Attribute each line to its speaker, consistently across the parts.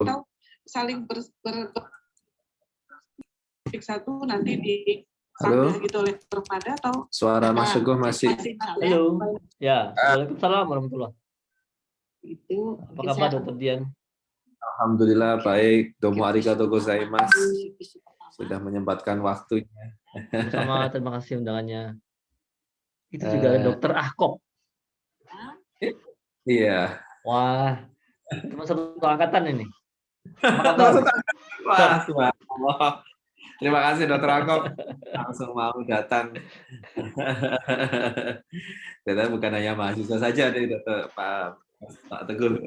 Speaker 1: atau saling satu nanti di gitu oleh Perpada atau
Speaker 2: suara Mas Teguh masih.
Speaker 3: Halo. Ya, Waalaikumsalam warahmatullahi.
Speaker 1: Itu
Speaker 3: apa kabar Dokter Dian?
Speaker 2: Alhamdulillah baik. Domo arigatou gozaimasu. Sudah menyempatkan waktunya.
Speaker 3: Sama, terima kasih undangannya. Itu juga Dokter Ahkop.
Speaker 2: Iya.
Speaker 3: Wah, cuma satu angkatan ini. Apa kabar?
Speaker 2: Wah, terima kasih Dokter Ahkop. Langsung mau datang. Ternyata bukan hanya mahasiswa saja nih, Pak Teguh.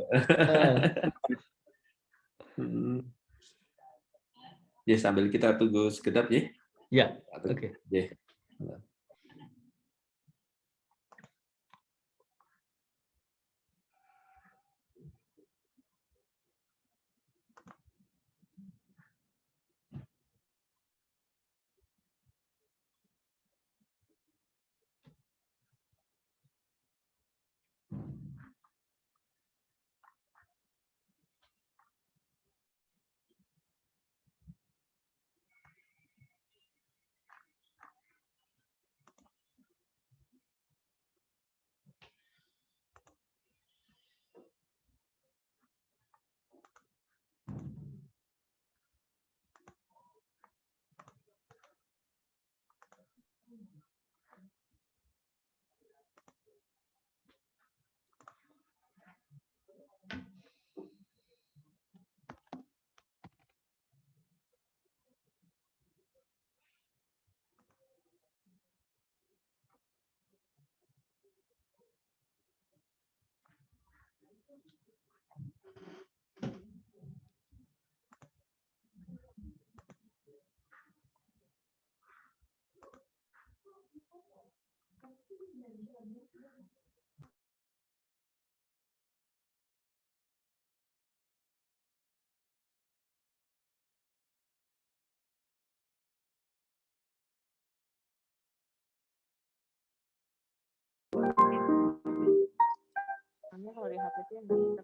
Speaker 2: Ya, sambil kita tunggu sekedap ya.
Speaker 3: Ya, oke.
Speaker 2: Ya.
Speaker 4: Kalau di HP itu yang kita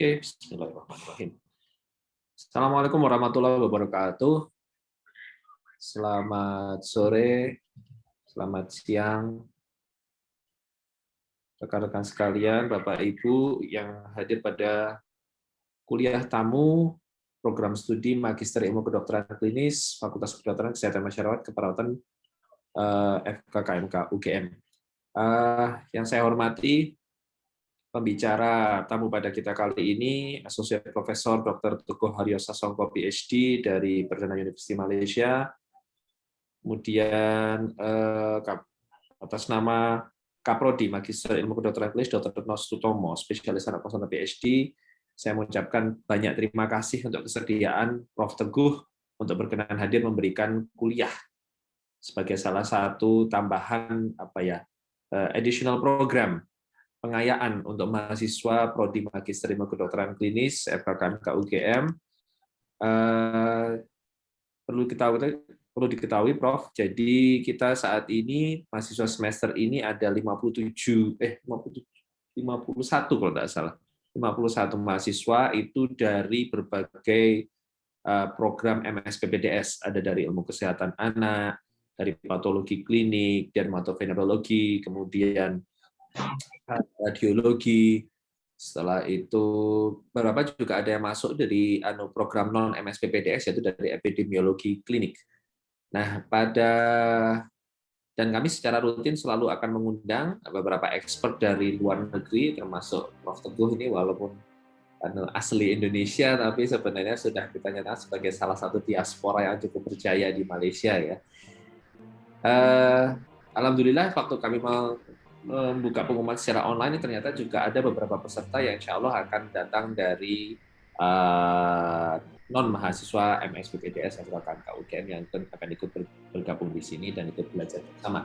Speaker 2: Oke, bismillahirrahmanirrahim. Assalamualaikum warahmatullahi wabarakatuh. Selamat sore, selamat siang, rekan-rekan sekalian, Bapak Ibu yang hadir pada kuliah tamu program studi Magister Ilmu Kedokteran Klinis Fakultas Kedokteran Kesehatan Masyarakat Keperawatan FKKMK UGM. Yang saya hormati, pembicara tamu pada kita kali ini, Associate Profesor Dr. Teguh Haryo Sasongko, PhD dari Perdana University Malaysia. Kemudian atas nama Kaprodi Magister Ilmu Kedokteran Klinis Dr. Nos Sutomo, spesialis anak kosong PhD, saya mengucapkan banyak terima kasih untuk kesediaan Prof. Teguh untuk berkenan hadir memberikan kuliah sebagai salah satu tambahan additional program pengayaan untuk mahasiswa Prodi Magister Ilmu Kedokteran Klinis FKKMK UGM. Perlu diketahui, Prof. Jadi kita saat ini mahasiswa semester ini ada 51 kalau tidak salah. 51 mahasiswa itu dari berbagai program MSPPDS, ada dari ilmu kesehatan anak, dari patologi klinik, dermatovenerologi, kemudian radiologi. Setelah itu beberapa juga ada yang masuk dari program non MSPPDS, yaitu dari epidemiologi klinik. Nah, dan kami secara rutin selalu akan mengundang beberapa expert dari luar negeri, termasuk Prof. Teguh ini walaupun asli Indonesia, tapi sebenarnya sudah kita nyatakan sebagai salah satu diaspora yang cukup berjaya di Malaysia ya. Alhamdulillah waktu kami membuka pengumuman secara online, ternyata juga ada beberapa peserta yang insya Allah akan datang dari non mahasiswa MSPPDS atau UGM yang akan ikut bergabung di sini dan ikut belajar bersama.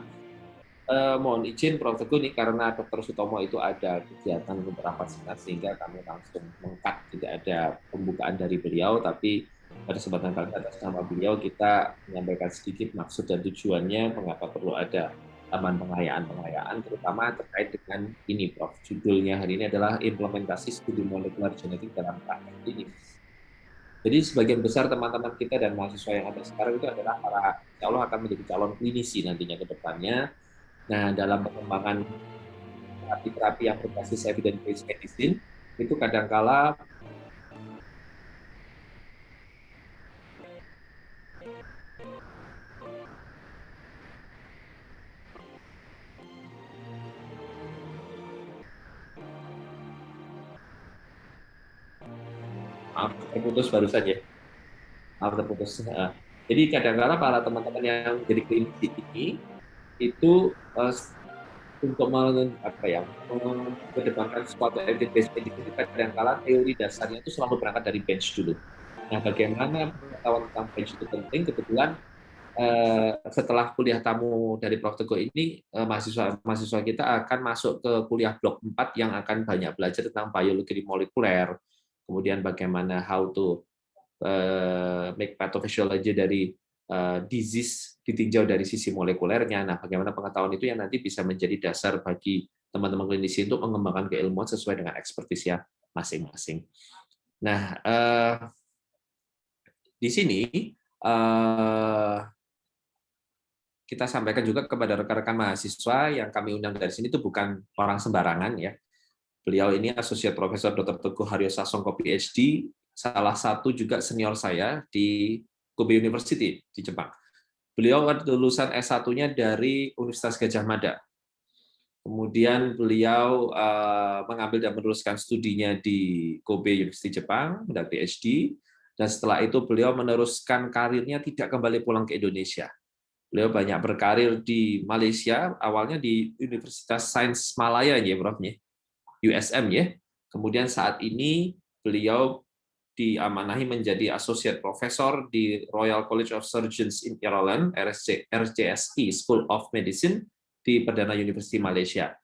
Speaker 2: Mohon izin Prof. Teguh nih, karena Dr. Sutomo itu ada kegiatan untuk rapat singkat sehingga kami langsung mengkat, tidak ada pembukaan dari beliau, tapi pada kesempatan kali atas nama beliau kita menyampaikan sedikit maksud dan tujuannya mengapa perlu ada taman pengayaan, terutama terkait dengan ini, Prof. Judulnya hari ini adalah implementasi studi molekular genetik dalam praktek klinis. Jadi sebagian besar teman-teman kita dan mahasiswa yang ada sekarang itu adalah para, insya Allah akan menjadi calon klinisi nantinya ke depannya. Nah, dalam pengembangan terapi-terapi yang berbasis evidence-based medicine, itu kadangkala terputus baru saja. Terputus. Jadi kadang-kala para teman-teman yang jadi klinisi ini itu untuk mengedepankan suatu evidence-based medicine itu kadang-kala teori dasarnya itu selalu berangkat dari bench dulu. Nah, bagaimana pengetahuan tentang bench itu penting? Kebetulan setelah kuliah tamu dari Prof. Teguh ini, mahasiswa kita akan masuk ke kuliah blok 4 yang akan banyak belajar tentang biologi molekuler, kemudian bagaimana how to make pathophysiology dari disease ditinjau dari sisi molekulernya. Nah, bagaimana pengetahuan itu yang nanti bisa menjadi dasar bagi teman-teman klinisi untuk mengembangkan keilmuan sesuai dengan ekspertisnya masing-masing. Nah, di sini kita sampaikan juga kepada rekan-rekan mahasiswa yang kami undang dari sini itu bukan orang sembarangan ya. Beliau ini Associate Profesor Dr. Teguh Haryo Sasongko, PhD, salah satu juga senior saya di Kobe University di Jepang. Beliau lulusan S1-nya dari Universitas Gadjah Mada. Kemudian beliau mengambil dan meneruskan studinya di Kobe University Jepang, dan PhD. Dan setelah itu beliau meneruskan karirnya tidak kembali pulang ke Indonesia. Beliau banyak berkarir di Malaysia, awalnya di Universitas Sains Malaya ya, Prof. USM ya. Kemudian saat ini beliau diamanahi menjadi Associate Professor di Royal College of Surgeons in Ireland, RCSI School of Medicine di Perdana University Malaysia.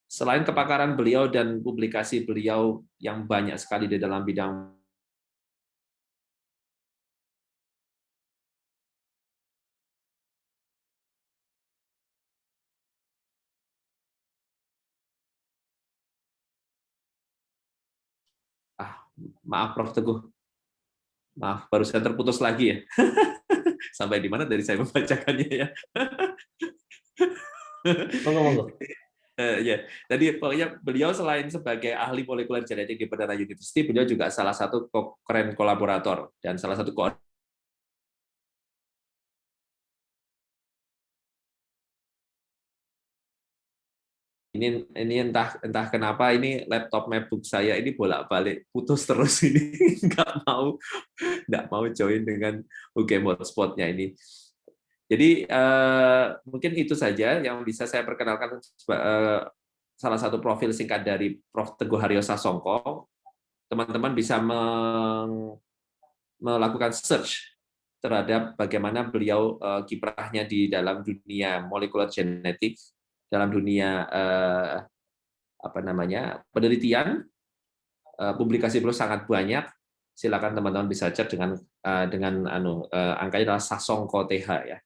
Speaker 2: Selain kepakaran beliau dan publikasi beliau yang banyak sekali di dalam bidang Maaf Prof Teguh. Maaf, barusan terputus lagi ya. Sampai di mana dari saya membacakannya ya.
Speaker 3: Monggo.
Speaker 2: Ya, tadi pokoknya beliau selain sebagai ahli molekuler genetik di Perdana University, beliau juga salah satu keren kolaborator dan salah satu ini entah kenapa ini laptop MacBook saya ini bolak-balik putus terus ini nggak mau join dengan UGM hotspotnya ini. Jadi mungkin itu saja yang bisa saya perkenalkan salah satu profil singkat dari Prof Teguh Haryo Sasongko. Teman-teman bisa melakukan search terhadap bagaimana beliau kiprahnya di dalam dunia molekular genetik, dalam dunia penelitian. Publikasi beliau sangat banyak. Silakan teman-teman bisa cek dengan angkanya adalah Sasongko TH ya.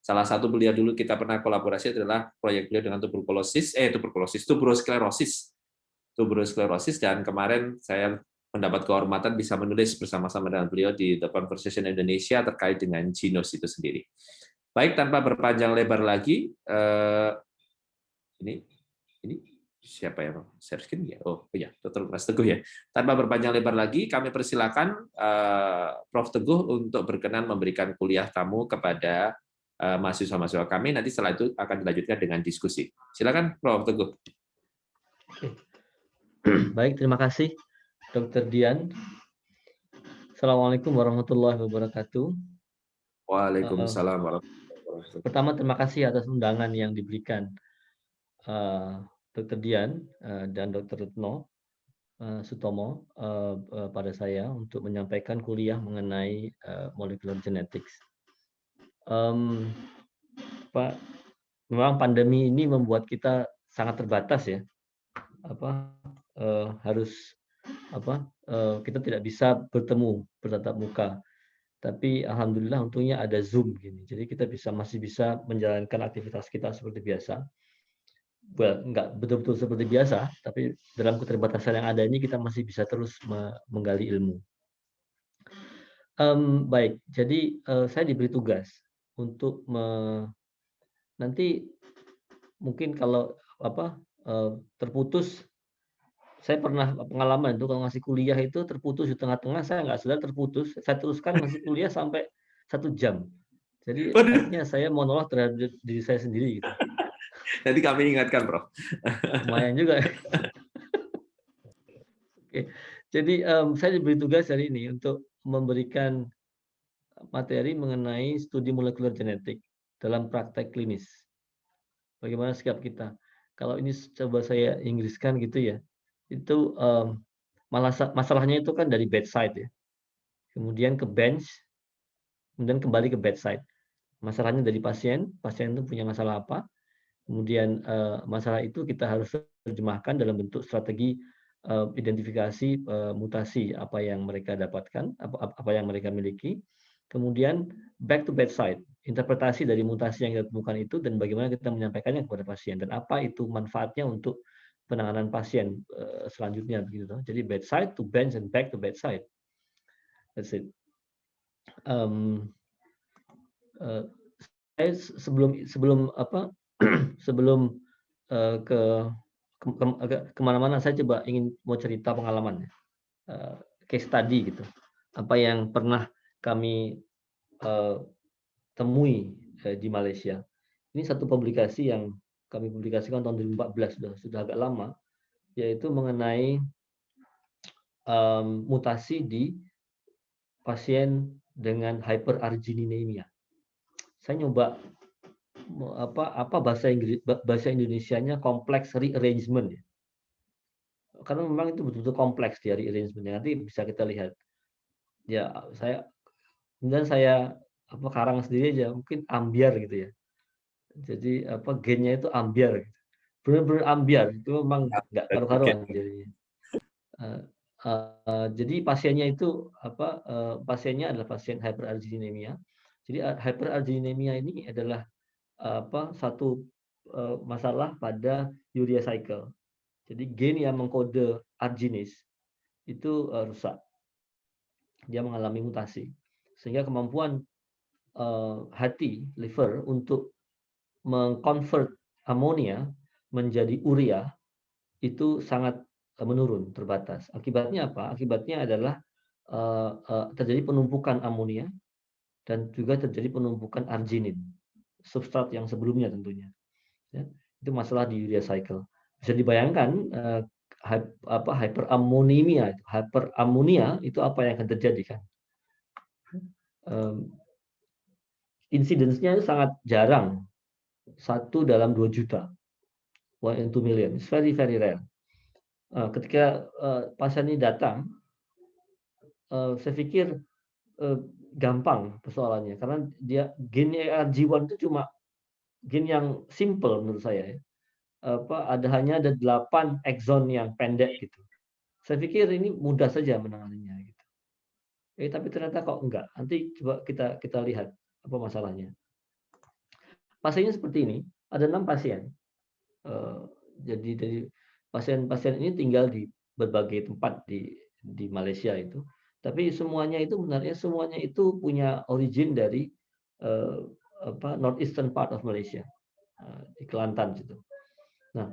Speaker 2: Salah satu beliau dulu kita pernah kolaborasi adalah proyek beliau dengan tuberkulosis, dan kemarin saya mendapat kehormatan bisa menulis bersama-sama dengan beliau di The Conversation Indonesia terkait dengan Genos itu sendiri. Baik, tanpa berpanjang lebar lagi, ini siapa yang share screen ya? Oh ya, Dr. Mas Teguh ya. Tanpa berpanjang lebar lagi, kami persilakan Prof Teguh untuk berkenan memberikan kuliah tamu kepada mahasiswa-mahasiswa kami. Nanti setelah itu akan dilanjutkan dengan diskusi. Silakan Prof Teguh.
Speaker 3: Baik, terima kasih Dr. Dian. Assalamualaikum warahmatullahi wabarakatuh.
Speaker 2: Waalaikumsalam warahmatullahi wabarakatuh.
Speaker 3: Pertama, terima kasih atas undangan yang diberikan Dr. Dian dan Dr. Retno Sutomo pada saya untuk menyampaikan kuliah mengenai molecular genetics. Pak, memang pandemi ini membuat kita sangat terbatas ya. Kita tidak bisa bertemu bertatap muka. Tapi alhamdulillah untungnya ada Zoom gini. Jadi kita masih bisa menjalankan aktivitas kita seperti biasa. Enggak betul-betul seperti biasa, tapi dalam keterbatasan yang ada ini kita masih bisa terus menggali ilmu. Baik, jadi saya diberi tugas untuk nanti mungkin kalau terputus. Saya pernah pengalaman itu kalau ngasih kuliah itu terputus di tengah-tengah, saya nggak sadar terputus. Saya teruskan ngasih kuliah sampai 1 jam. Jadi akhirnya saya monolog terhadap diri saya sendiri gitu.
Speaker 2: Nanti kami ingatkan, Prof.
Speaker 3: Lumayan juga. Oke. Jadi saya diberi tugas hari ini untuk memberikan materi mengenai studi molekuler genetik dalam praktek klinis. Bagaimana sikap kita? Kalau ini coba saya Inggriskan gitu ya. Itu masalahnya itu kan dari bedside ya. Kemudian ke bench, kemudian kembali ke bedside. Masalahnya dari pasien itu punya masalah apa, kemudian masalah itu kita harus terjemahkan dalam bentuk strategi identifikasi mutasi apa yang mereka dapatkan, apa yang mereka miliki, kemudian back to bedside, interpretasi dari mutasi yang kita temukan itu dan bagaimana kita menyampaikannya kepada pasien dan apa itu manfaatnya untuk penanganan pasien selanjutnya begitu. Jadi bedside to bench and back to bedside. That's it. Saya sebelum kemana-mana saya coba mau cerita pengalaman case study gitu, apa yang pernah kami temui di Malaysia. Ini satu publikasi yang kami publikasikan tahun 2014, sudah agak lama, yaitu mengenai mutasi di pasien dengan hyperargininemia. Saya nyoba apa bahasa Indonesianya kompleks rearrangement ya. Karena memang itu betul-betul kompleks di rearrangement. Nanti bisa kita lihat. Ya, saya karang sendiri aja, mungkin ambiar gitu ya. Jadi gennya itu ambiar gitu. Benar-benar ambiar, itu memang nggak karu-karuan jadinya. Jadi pasiennya itu pasiennya adalah pasien hyperargininemia. Jadi hyperargininemia ini adalah satu masalah pada urea cycle. Jadi gen yang mengkode arginase itu rusak. Dia mengalami mutasi. Sehingga kemampuan hati, liver, untuk mengkonvert amonia menjadi urea itu sangat menurun, terbatas. Akibatnya apa? Akibatnya adalah terjadi penumpukan amonia dan juga terjadi penumpukan arginin, substrat yang sebelumnya tentunya. Ya, itu masalah di urea cycle. Bisa dibayangkan hyperammonemia itu apa yang akan terjadi kan? Insidence-nya sangat jarang, 1 dalam 2 juta, 1 in 2 million, it's very very rare. Ketika pasien ini datang, saya pikir gampang persoalannya karena dia gen ARG1 itu cuma gen yang simple menurut saya. Hanya ada 8 exon yang pendek gitu. Saya pikir ini mudah saja menanganinya gitu. Tapi ternyata kok enggak. Nanti coba kita lihat apa masalahnya. Pasiennya seperti ini, ada 6 pasien. Jadi dari pasien-pasien ini tinggal di berbagai tempat di Malaysia itu. Tapi semuanya itu punya origin dari northeastern part of Malaysia, di Kelantan situ. Nah,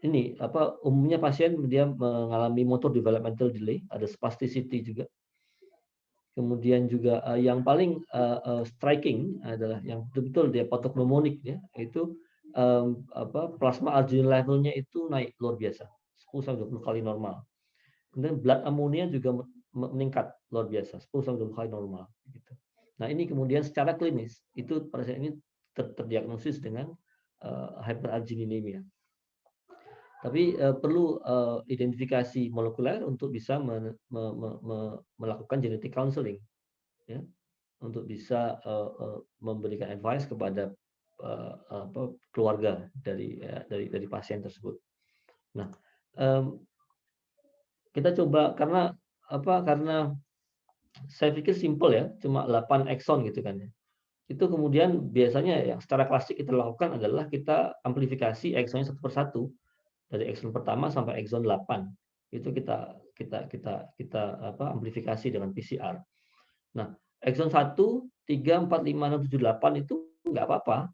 Speaker 3: ini umumnya pasien dia mengalami motor developmental delay, ada spasticity juga. Kemudian juga yang paling striking adalah yang betul-betul dia patognomonik ya, itu plasma arginine levelnya itu naik luar biasa, 10-20 kali normal. Kemudian blood ammonia juga meningkat luar biasa, 10-20 kali normal. Gitu. Nah ini kemudian secara klinis itu pasien ini terdiagnosis dengan hyperargininemia. Tapi perlu identifikasi molekuler untuk bisa melakukan genetic counseling, ya, untuk bisa memberikan advice kepada keluarga dari pasien tersebut. Nah, kita coba karena saya pikir simple ya, cuma 8 exon gitu kan ya. Itu kemudian biasanya yang secara klasik kita lakukan adalah kita amplifikasi exonnya satu persatu dari exon pertama sampai exon 8. Itu kita amplifikasi dengan PCR. Nah, exon 1, 3, 4, 5, 6, 7, 8 itu nggak apa-apa.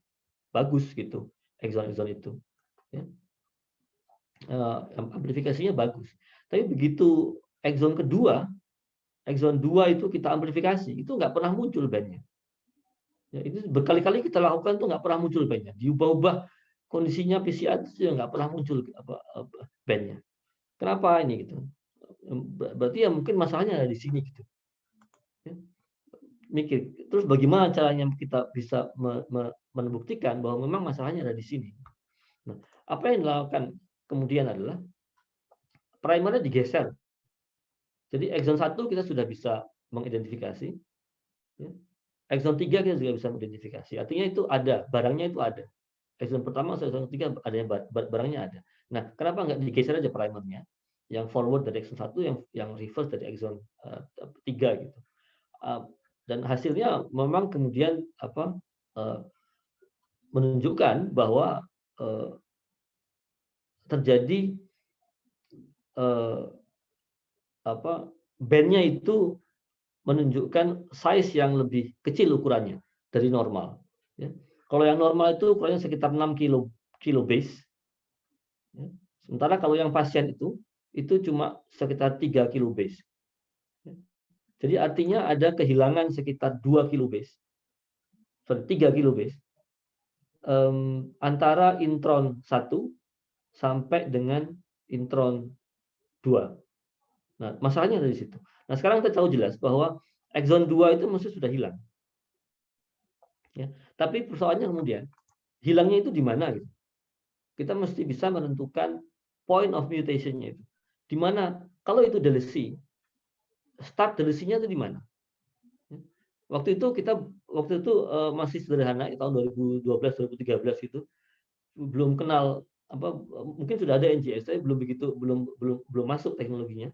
Speaker 3: Bagus gitu exon-exon itu. Ya. Amplifikasinya bagus. Tapi begitu exon kedua, exon 2 itu kita amplifikasi, itu nggak pernah muncul bandnya. Ya, itu berkali-kali kita lakukan tuh nggak pernah muncul bandnya. Diubah-ubah kondisinya PCR itu nggak pernah muncul bandnya. Kenapa ini gitu? Berarti ya mungkin masalahnya ada di sini gitu. Ya. Mikir. Terus bagaimana caranya kita bisa membuktikan bahwa memang masalahnya ada di sini. Nah, apa yang dilakukan kemudian adalah primernya digeser. Jadi exon 1 kita sudah bisa mengidentifikasi. Ya. Exon 3 kita juga bisa mengidentifikasi. Artinya itu ada, barangnya itu ada. Exon pertama, exon 3 adanya barangnya ada. Nah, kenapa nggak digeser aja primernya? Yang forward dari exon 1, yang reverse dari exon 3 gitu. Dan hasilnya memang kemudian menunjukkan bahwa terjadi bandnya itu menunjukkan size yang lebih kecil ukurannya dari normal. Ya. Kalau yang normal itu ukurannya sekitar 6 kilo base. Ya. Sementara kalau yang pasien itu cuma sekitar 3 kilo base. Ya. Jadi artinya ada kehilangan sekitar 2 kilo base. 3 kilo base. Antara intron 1 sampai dengan intron 2. Nah, masalahnya dari situ. Nah, sekarang kita tahu jelas bahwa exon 2 itu mesti sudah hilang. Ya. Tapi persoalannya kemudian, hilangnya itu di mana gitu. Kita mesti bisa menentukan point of mutation-nya itu. Di mana kalau itu delesi, start delesinya itu di mana? Waktu itu masih sederhana, tahun 2012 2013 itu belum kenal mungkin sudah ada NGS, tapi belum masuk teknologinya.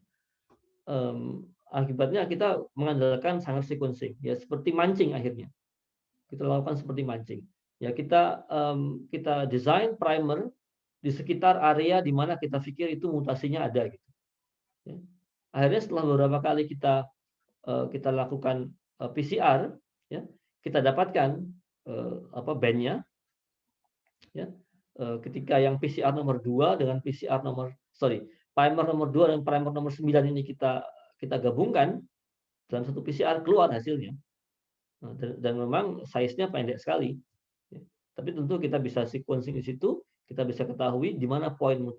Speaker 3: Akibatnya kita mengandalkan sangat sequencing, ya seperti mancing akhirnya. Kita lakukan seperti mancing. Ya kita desain primer di sekitar area di mana kita pikir itu mutasinya ada gitu. Ya. Akhirnya setelah beberapa kali kita lakukan PCR, ya, kita dapatkan bandnya, ya, ketika yang PCR nomor 2 dengan primer nomor 2 dan primer nomor 9 ini kita gabungkan dalam satu PCR, keluar hasilnya. Nah, dan memang size-nya pendek sekali. Ya. Tapi tentu kita bisa sequencing di situ, kita bisa ketahui di mana poin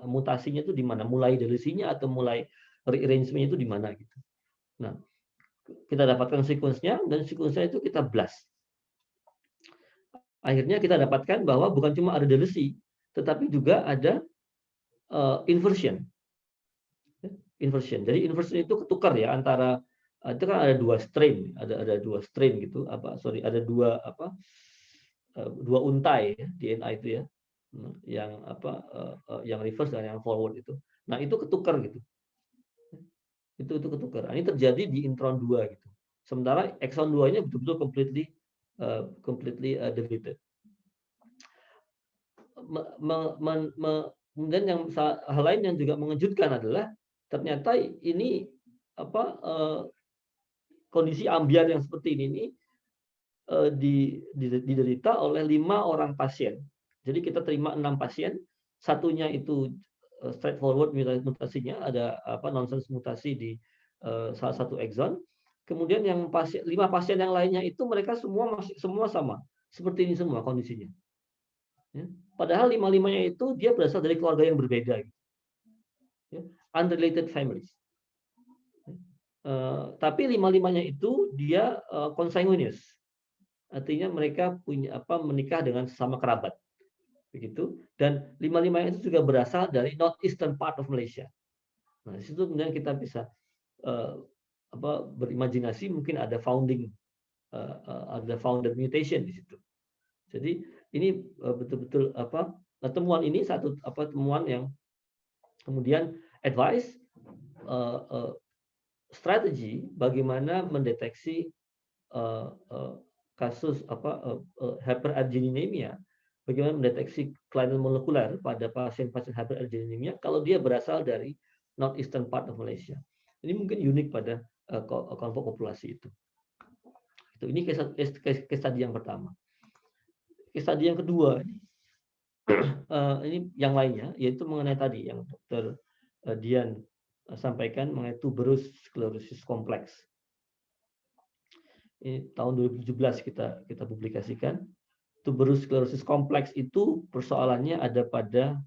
Speaker 3: mutasinya itu di mana, mulai dari sini atau mulai rearrangement-nya itu di mana gitu. Nah, kita dapatkan sequence-nya dan sequence-nya itu kita blast. Akhirnya kita dapatkan bahwa bukan cuma ada delesi, tetapi juga ada inversion. Inversion. Jadi inversion itu ketukar ya antara, itu kan ada dua strain, ada dua strain gitu, ada dua untai ya, DNA itu ya, yang reverse dan yang forward itu. Nah itu ketukar gitu. Itu ketukar. Ini terjadi di intron 2 gitu. Sementara exon 2-nya betul-betul completely deleted. Kemudian hal lain yang juga mengejutkan adalah ternyata ini kondisi ambiar yang seperti ini diderita oleh 5 orang pasien. Jadi kita terima 6 pasien, satunya itu straightforward mutasinya, ada nonsense mutasi di salah satu exon. Kemudian yang 5 pasien yang lainnya itu mereka semua sama, seperti ini semua kondisinya. Ya. Padahal 5-5-nya itu dia berasal dari keluarga yang berbeda, ya. Unrelated families. Tapi 5-5-nya itu dia consanguineous, artinya mereka menikah dengan sesama kerabat, begitu. Dan 5-5-nya itu juga berasal dari northeastern part of Malaysia. Nah, di situ kemudian kita bisa berimajinasi mungkin ada founder mutation di situ. Jadi ini betul-betul temuan ini temuan yang kemudian advice strategi bagaimana mendeteksi kasus hyperalginemia, bagaimana mendeteksi kelainan molekuler pada pasien-pasien hyperalginemia kalau dia berasal dari northeastern part of Malaysia. Ini mungkin unik pada kelompok populasi itu. Ini case study yang pertama. Case study yang kedua ini yang lainnya, yaitu mengenai tadi yang Dr. Dian sampaikan mengenai tuberous sclerosis kompleks. Ini tahun 2017 kita publikasikan. Tuberous sclerosis kompleks itu persoalannya ada pada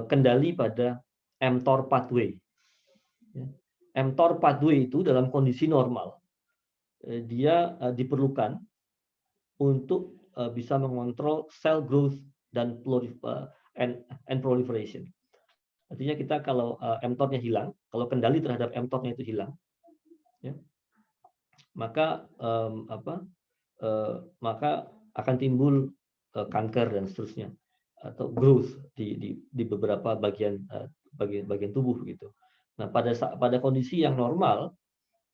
Speaker 3: kendali pada mTOR pathway. mTOR pathway itu dalam kondisi normal dia diperlukan untuk bisa mengontrol cell growth dan proliferation. Artinya kita kalau mTOR-nya hilang, kalau kendali terhadap mTOR-nya itu hilang, ya, maka akan timbul kanker dan seterusnya atau growth di beberapa bagian tubuh gitu. Nah pada kondisi yang normal,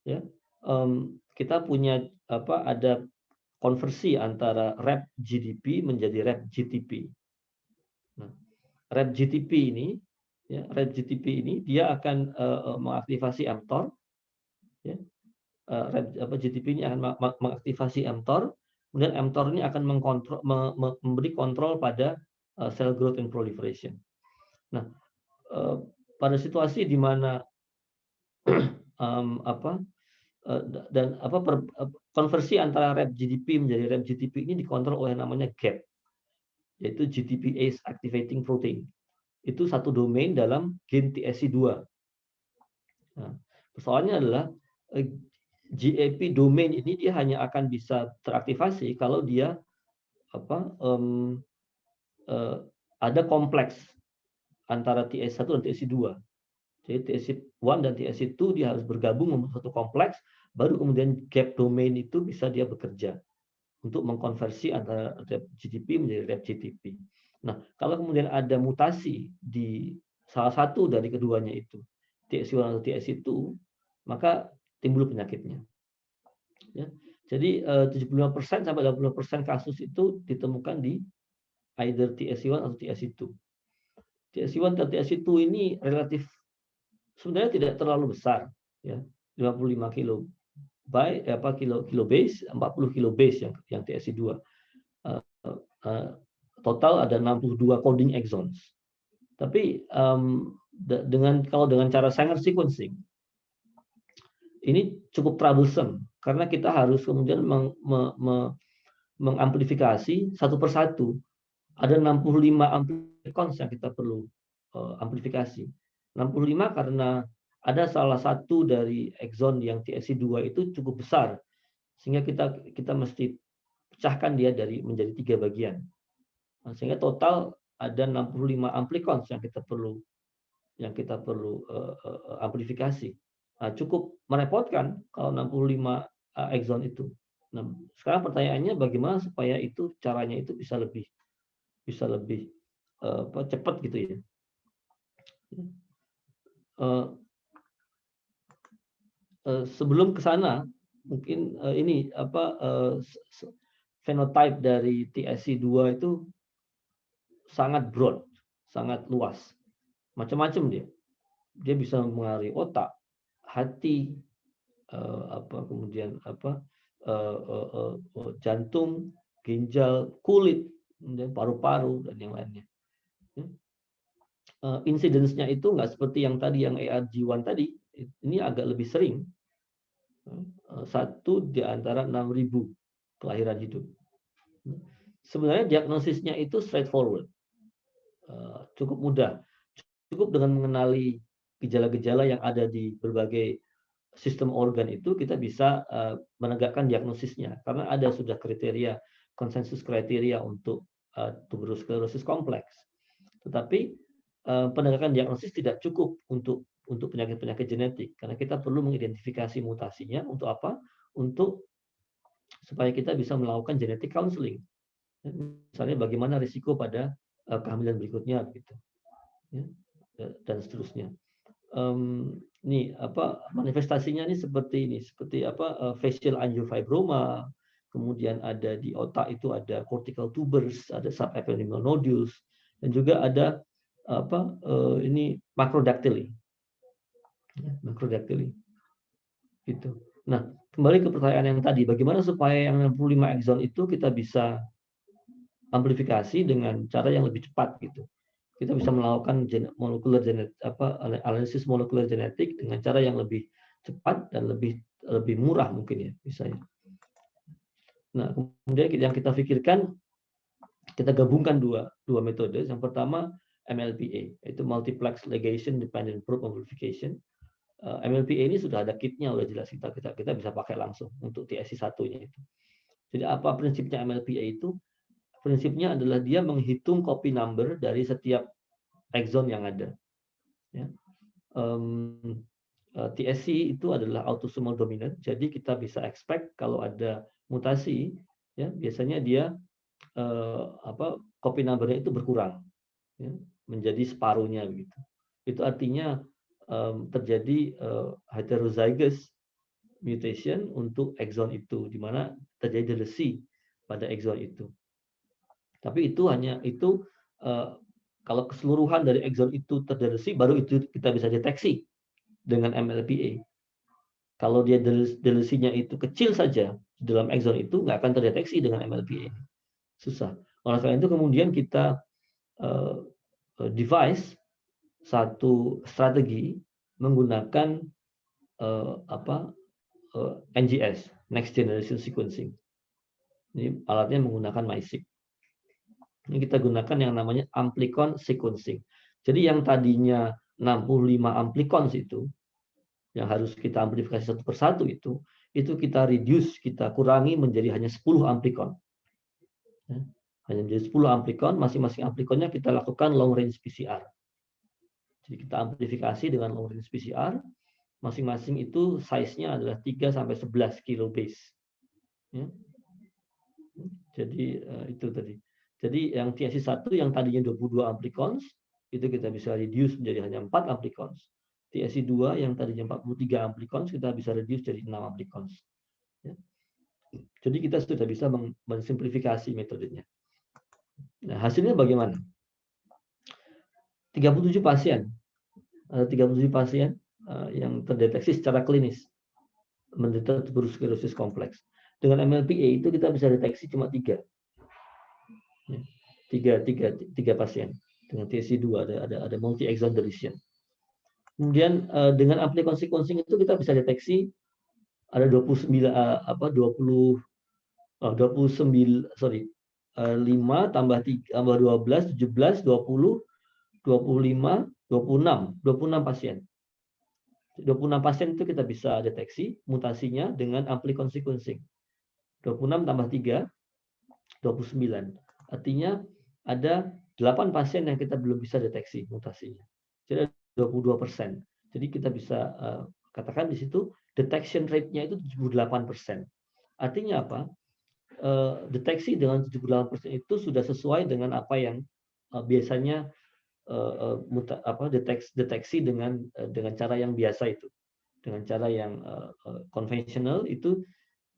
Speaker 3: ya, kita punya ada konversi antara Rep GDP menjadi Rep GTP. Nah, Rep GTP ini, ya, Rep GTP ini dia akan mengaktifasi mTOR, ya. GTP ini akan mengaktifasi mTOR, kemudian mTOR ini akan memberi kontrol pada cell growth and proliferation. Nah, pada situasi di mana konversi antara Rep GDP menjadi Rep GTP ini dikontrol oleh namanya GAP, yaitu GTPase activating protein. Itu satu domain dalam gen TSC2. Nah, persoalannya adalah GAP domain ini dia hanya akan bisa teraktivasi kalau dia ada kompleks antara TSC1 dan TSC2. Jadi TSC1 dan TSC2 dia harus bergabung membentuk satu kompleks, baru kemudian gap domain itu bisa dia bekerja untuk mengkonversi antara Rep GTP menjadi Rep GTP. Nah, kalau kemudian ada mutasi di salah satu dari keduanya itu, TSC1 atau TSC2, maka timbul penyakitnya. Ya. Jadi 75% sampai 80% kasus itu ditemukan di either TSC1 atau TSC2. TSC1 dan TSC2 ini relatif sebenarnya tidak terlalu besar, ya, 55 kilo base, 40 kilo base yang TSC2. Total ada 62 coding exons. Tapi kalau dengan cara Sanger sequencing ini cukup troublesome karena kita harus kemudian mengamplifikasi satu persatu. Ada 65 amplicons yang kita perlu amplifikasi. 65 karena ada salah satu dari exon yang TSC2 itu cukup besar sehingga kita mesti pecahkan dia menjadi 3 bagian. Sehingga total ada 65 amplicons yang kita perlu amplifikasi. Cukup merepotkan kalau 65 exon itu. Nah, sekarang pertanyaannya bagaimana supaya itu caranya itu bisa lebih cepat gitu ya. Sebelum ke sana mungkin ini fenotype dari TSC2 itu sangat broad, sangat luas. Macam-macam dia. Dia bisa mengaruhi otak, hati, jantung, ginjal, kulit, paru-paru dan yang lainnya. Insidence-nya itu nggak seperti yang tadi yang ARG1 tadi. Ini agak lebih sering. 1 di antara 6.000 kelahiran hidup. Sebenarnya diagnosisnya itu straightforward. Cukup mudah. Cukup dengan mengenali gejala-gejala yang ada di berbagai sistem organ itu kita bisa menegakkan diagnosisnya karena ada sudah kriteria, konsensus kriteria untuk tuberous sclerosis kompleks. Tetapi penegakan diagnosis tidak cukup untuk penyakit-penyakit genetik karena kita perlu mengidentifikasi mutasinya untuk apa? Untuk supaya kita bisa melakukan genetic counseling. Misalnya bagaimana risiko pada kehamilan berikutnya gitu. Ya, dan seterusnya. Manifestasinya ini seperti facial angiofibroma, kemudian ada di otak itu ada cortical tubers, ada subependymal nodules, dan juga ada macrodactyly. Gitu. Nah, kembali ke pertanyaan yang tadi, bagaimana supaya yang 65 exon itu kita bisa amplifikasi dengan cara yang lebih cepat gitu. Kita bisa melakukan analisis molekuler genetik dengan cara yang lebih cepat dan lebih murah mungkin ya misalnya. Nah, kemudian yang kita pikirkan kita gabungkan dua metode. Yang pertama MLPA, yaitu multiplex ligation dependent probe amplification. MLPA ini sudah ada kitnya, udah jelas kita bisa pakai langsung untuk TSC1-nya itu. Jadi apa prinsipnya MLPA itu? Prinsipnya adalah dia menghitung copy number dari setiap exon yang ada. Ya. TSC itu adalah autosomal dominant, jadi kita bisa expect kalau ada mutasi, ya biasanya dia copy number-nya itu berkurang, ya, menjadi separuhnya begitu. Itu artinya terjadi heterozygous mutation untuk exon itu, di mana terjadi delesi pada exon itu. Tapi itu kalau keseluruhan dari exon itu terdelesi, baru itu kita bisa deteksi dengan MLPA. Kalau dia delesinya itu kecil saja dalam exon itu, nggak akan terdeteksi dengan MLPA. Susah. Oleh karena itu kemudian kita device satu strategi menggunakan NGS, Next Generation Sequencing. Ini alatnya menggunakan MiSeq. Ini kita gunakan yang namanya amplicon sequencing. Jadi yang tadinya 65 amplicons itu, yang harus kita amplifikasi satu persatu itu kita reduce, kita kurangi menjadi hanya 10 amplicon. Ya, hanya menjadi 10 amplicon, masing-masing ampliconnya kita lakukan long range PCR. Jadi kita amplifikasi dengan long range PCR, masing-masing itu size-nya adalah 3-11 kilobase. Ya. Jadi itu tadi. Jadi yang TSC1 yang tadinya 22 amplicons, itu kita bisa reduce menjadi hanya 4 amplicons. TSC2 yang tadinya 43 amplicons, kita bisa reduce jadi 6 amplicons. Ya. Jadi kita sudah bisa mensimplifikasi metodenya. Nah, hasilnya bagaimana? 37 pasien. Ada 37 pasien yang terdeteksi secara klinis menderita tuberous sclerosis kompleks. Dengan MLPA itu kita bisa deteksi cuma 3. Tiga pasien dengan TSC2 ada multi exon deletion. Kemudian dengan aplikasi sequencing itu kita bisa deteksi ada 29 5 tambah 3 tambah 12 17 20 25 26 pasien. 26 pasien itu kita bisa deteksi mutasinya dengan amplicon sequencing. 26 tambah 3 29. Artinya ada 8 pasien yang kita belum bisa deteksi mutasinya. Jadi 22%. Jadi kita bisa katakan di situ detection rate-nya itu 78%. Artinya apa? Deteksi dengan 78% itu sudah sesuai dengan apa yang biasanya deteksi dengan cara yang biasa itu. Dengan cara yang konvensional itu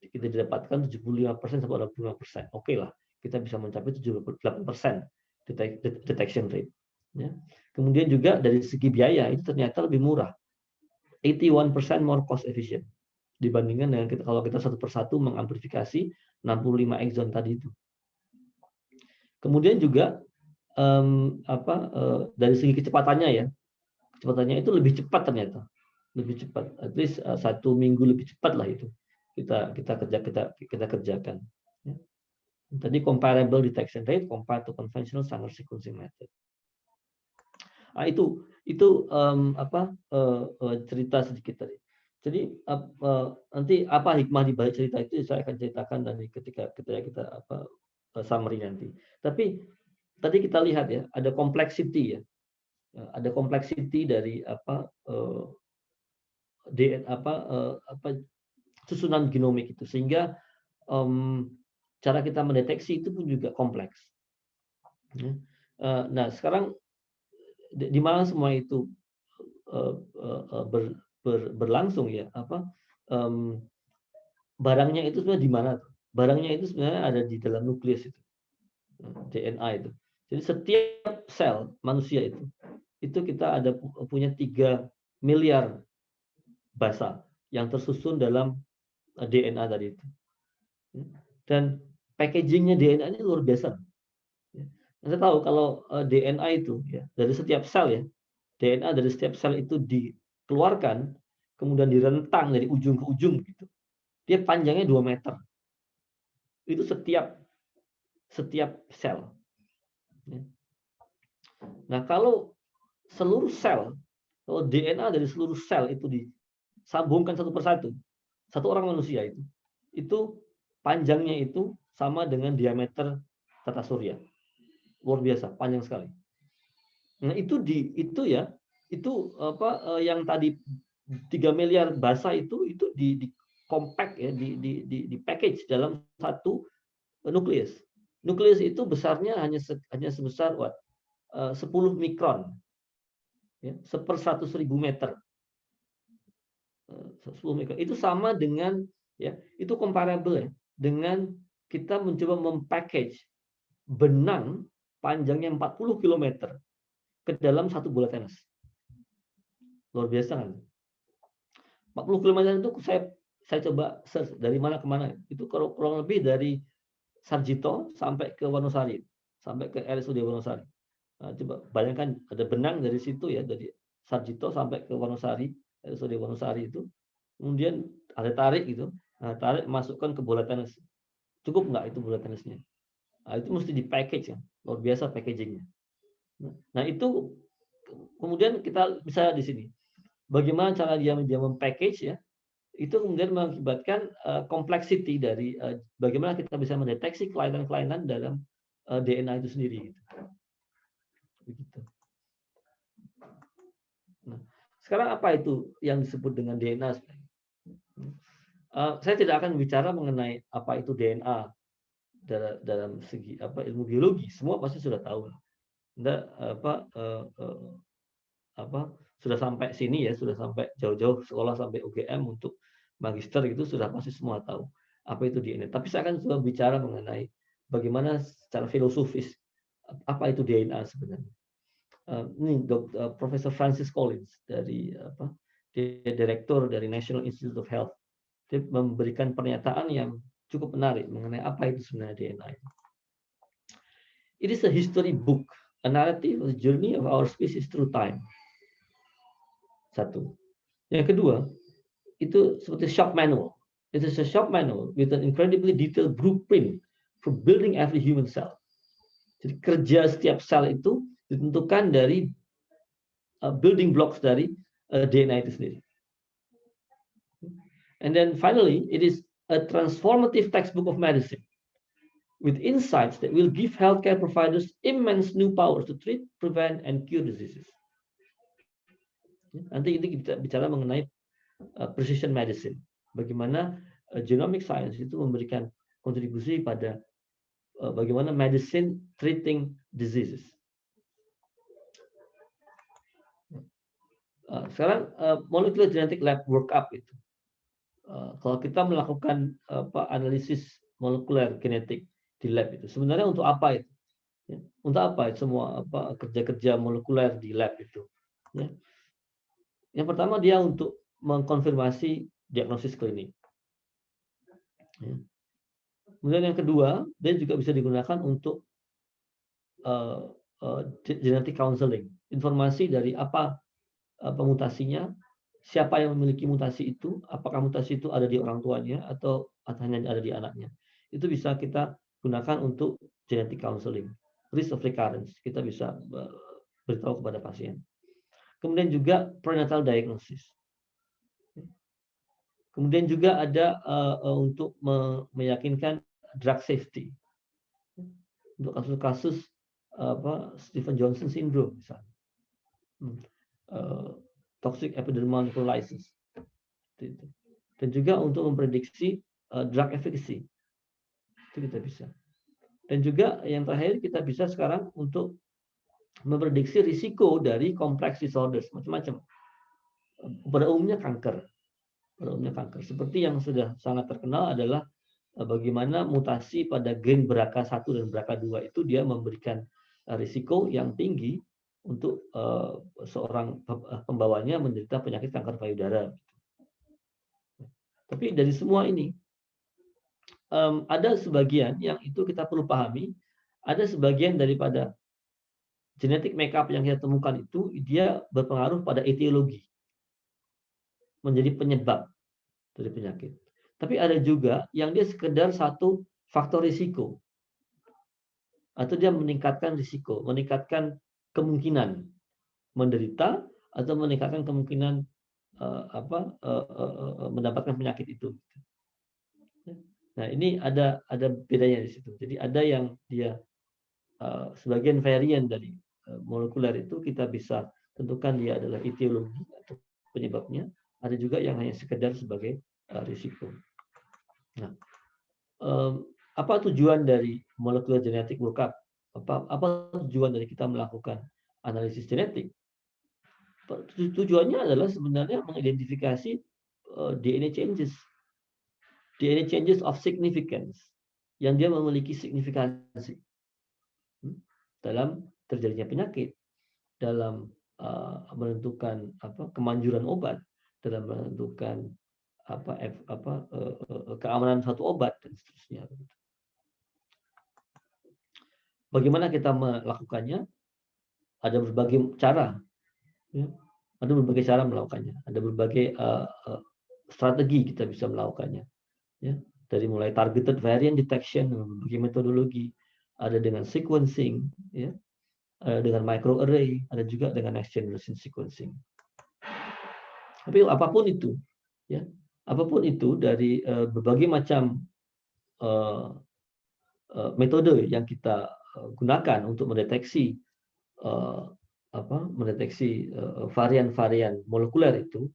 Speaker 3: kita didapatkan 75% sampai 85%. Oke lah, kita bisa mencapai 78% detection rate. Ya. Kemudian juga dari segi biaya itu ternyata lebih murah. 81% more cost efficient dibandingkan dengan kalau kita satu persatu mengamplifikasi 65 exon tadi itu. Kemudian juga dari segi kecepatannya ya, kecepatannya itu lebih cepat ternyata, lebih cepat, at least 1 minggu lebih cepat lah itu kita kerjakan. Ya. Tadi comparable detection rate compared to conventional Sanger sequencing method. Nah, itu cerita sedikit tadi. Jadi nanti apa hikmah di balik cerita itu saya akan ceritakan dari ketika kita summary nanti. Tapi tadi kita lihat ya, ada complexity ya. Ada complexity dari susunan genomik itu sehingga cara kita mendeteksi itu pun juga kompleks. Nah, sekarang di mana semua itu berlangsung ya, barangnya itu sebenarnya di mana? Barangnya itu sebenarnya ada di dalam nukleus itu, DNA itu. Jadi setiap sel manusia itu kita ada punya 3 miliar basa yang tersusun dalam DNA tadi itu. Dan packagingnya DNA ini luar biasa. Saya tahu kalau DNA itu ya dari setiap sel ya, DNA dari setiap sel itu dikeluarkan, kemudian direntang dari ujung ke ujung gitu. Dia panjangnya 2 meter. Itu setiap sel. Nah, kalau seluruh sel, kalau DNA dari seluruh sel itu disambungkan satu persatu, satu orang manusia itu panjangnya itu sama dengan diameter tata surya. Luar biasa, panjang sekali. Nah, yang tadi 3 miliar basa itu di compact ya, di package dalam satu nukleus. Nukleus itu besarnya hanya sebesar 10 mikron. Ya, 1/100.000 meter. 10 mikron. Itu sama dengan ya, itu comparable ya dengan kita mencoba mempackage benang panjangnya 40 km ke dalam satu bola tenis. Luar biasa kan? 40 km itu saya coba search dari mana ke mana. Itu kurang lebih dari Sarjito sampai ke Wonosari, sampai ke RSUD Wonosari. Nah, coba bayangkan ada benang dari situ ya, dari Sarjito sampai ke Wonosari, RSUD Wonosari itu. Kemudian ada tarik gitu. Nah, tarik masukkan ke bola tenis. Cukup nggak itu bola tenisnya? Nah, itu mesti di package ya. Luar biasa packagingnya. Nah, itu kemudian kita bisa di sini. Bagaimana cara dia mempackage ya? Itu kemudian mengakibatkan complexity dari bagaimana kita bisa mendeteksi kelainan-kelainan dalam DNA itu sendiri. Begitu. Nah, sekarang apa itu yang disebut dengan DNA? Saya tidak akan bicara mengenai apa itu DNA dalam segi ilmu biologi. Semua pasti sudah tahu. Sudah sampai sini ya, sudah sampai jauh-jauh sekolah sampai UGM untuk magister itu sudah pasti semua tahu apa itu DNA. Tapi saya akan coba bicara mengenai bagaimana secara filosofis apa itu DNA sebenarnya. Profesor Francis Collins dari dia direktur dari National Institute of Health. Dia memberikan pernyataan yang cukup menarik mengenai apa itu sebenarnya DNA. It is a history book, a narrative of the journey of our species through time. Satu. Yang kedua, itu seperti shop manual. It is a shop manual with an incredibly detailed blueprint for building every human cell. Jadi kerja setiap sel itu ditentukan dari building blocks dari DNA itu sendiri. And then finally, it is a transformative textbook of medicine with insights that will give healthcare providers immense new powers to treat, prevent, and cure diseases. Nanti ini kita bicara mengenai precision medicine. Bagaimana genomic science itu memberikan kontribusi pada bagaimana medicine treating diseases. Sekarang molecular genetic lab workup itu. Kalau kita melakukan analisis molekuler genetik di lab itu, sebenarnya untuk apa itu? Ya, untuk apa itu semua kerja-kerja molekuler di lab itu? Ya. Yang pertama dia untuk mengkonfirmasi diagnosis klinik. Ya. Kemudian yang kedua, dia juga bisa digunakan untuk genetic counseling, informasi dari apa mutasinya, siapa yang memiliki mutasi itu, apakah mutasi itu ada di orang tuanya atau hanya ada di anaknya. Itu bisa kita gunakan untuk genetic counseling, risk of recurrence, kita bisa beritahu kepada pasien. Kemudian juga prenatal diagnosis. Kemudian juga ada untuk meyakinkan drug safety. Untuk kasus-kasus Stephen Johnson syndrome misalnya. Toxic epidermal necrolysis. Dan juga untuk memprediksi drug efficacy. Itu kita bisa. Dan juga yang terakhir kita bisa sekarang untuk memprediksi risiko dari complex disorders macam-macam. Pada umumnya kanker. Seperti yang sudah sangat terkenal adalah bagaimana mutasi pada gen BRCA1 dan BRCA2 itu dia memberikan risiko yang tinggi untuk seorang pembawanya menderita penyakit kanker payudara. Tapi dari semua ini ada sebagian yang itu kita perlu pahami, ada sebagian daripada genetic makeup yang kita temukan itu dia berpengaruh pada etiologi, menjadi penyebab dari penyakit. Tapi ada juga yang dia sekedar satu faktor risiko, atau dia meningkatkan risiko, meningkatkan kemungkinan menderita atau meningkatkan kemungkinan mendapatkan penyakit itu. Nah ini ada bedanya di situ. Jadi ada yang dia sebagian varian dari molekuler itu kita bisa tentukan dia adalah etiologi atau penyebabnya. Ada juga yang hanya sekedar sebagai risiko. Nah, apa tujuan dari molecular genetic workup? Apa tujuan dari kita melakukan analisis genetik? Tujuannya adalah sebenarnya mengidentifikasi DNA changes of significance yang dia memiliki signifikansi dalam terjadinya penyakit, dalam menentukan kemanjuran obat, dalam menentukan keamanan satu obat dan seterusnya. Bagaimana kita melakukannya? Ada berbagai cara. Ya. Ada berbagai cara melakukannya. Ada berbagai strategi kita bisa melakukannya. Ya. Dari mulai targeted variant detection dengan berbagai metodologi, ada dengan sequencing, ya. Ada dengan microarray, ada juga dengan next generation sequencing. Tapi apapun itu, ya, apapun itu dari berbagai macam metode yang kita gunakan untuk mendeteksi varian-varian molekuler itu,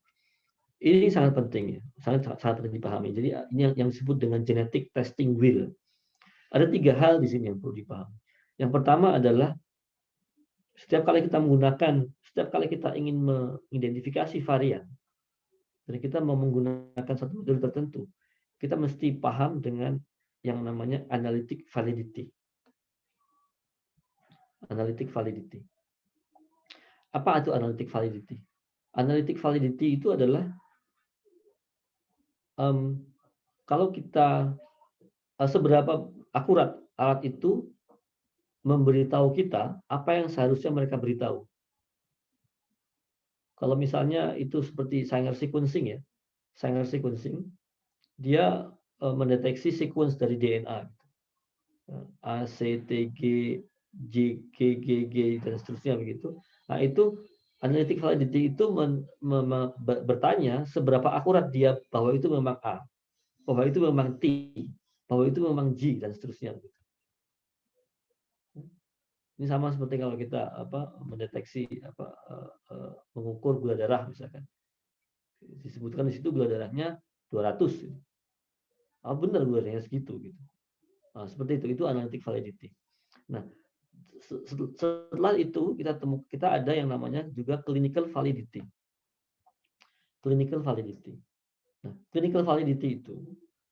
Speaker 3: ini sangat penting ya, sangat penting dipahami. Jadi ini yang disebut dengan genetic testing wheel. Ada 3 hal di sini yang perlu dipahami. Yang pertama adalah setiap kali kita ingin mengidentifikasi varian, dan kita mau menggunakan satu metode tertentu, kita mesti paham dengan yang namanya analytic validity. Analytic validity. Apa itu analytic validity? Analytic validity itu adalah kalau kita seberapa akurat alat itu memberitahu kita apa yang seharusnya mereka beritahu. Kalau misalnya itu seperti Sanger sequencing ya, Sanger sequencing, dia mendeteksi sequence dari DNA, A, C, T, G, J, G, G, G, dan seterusnya begitu. Nah itu analytic validity itu bertanya seberapa akurat dia bahwa itu memang A, bahwa itu memang T, bahwa itu memang G, dan seterusnya. Ini sama seperti kalau kita mendeteksi mengukur gula darah misalkan. Disebutkan di situ gula darahnya 200. Benar gula darahnya segitu gitu. Nah, seperti itu analytic validity. Nah, setelah itu kita ada yang namanya juga clinical validity. Clinical validity. Nah, clinical validity itu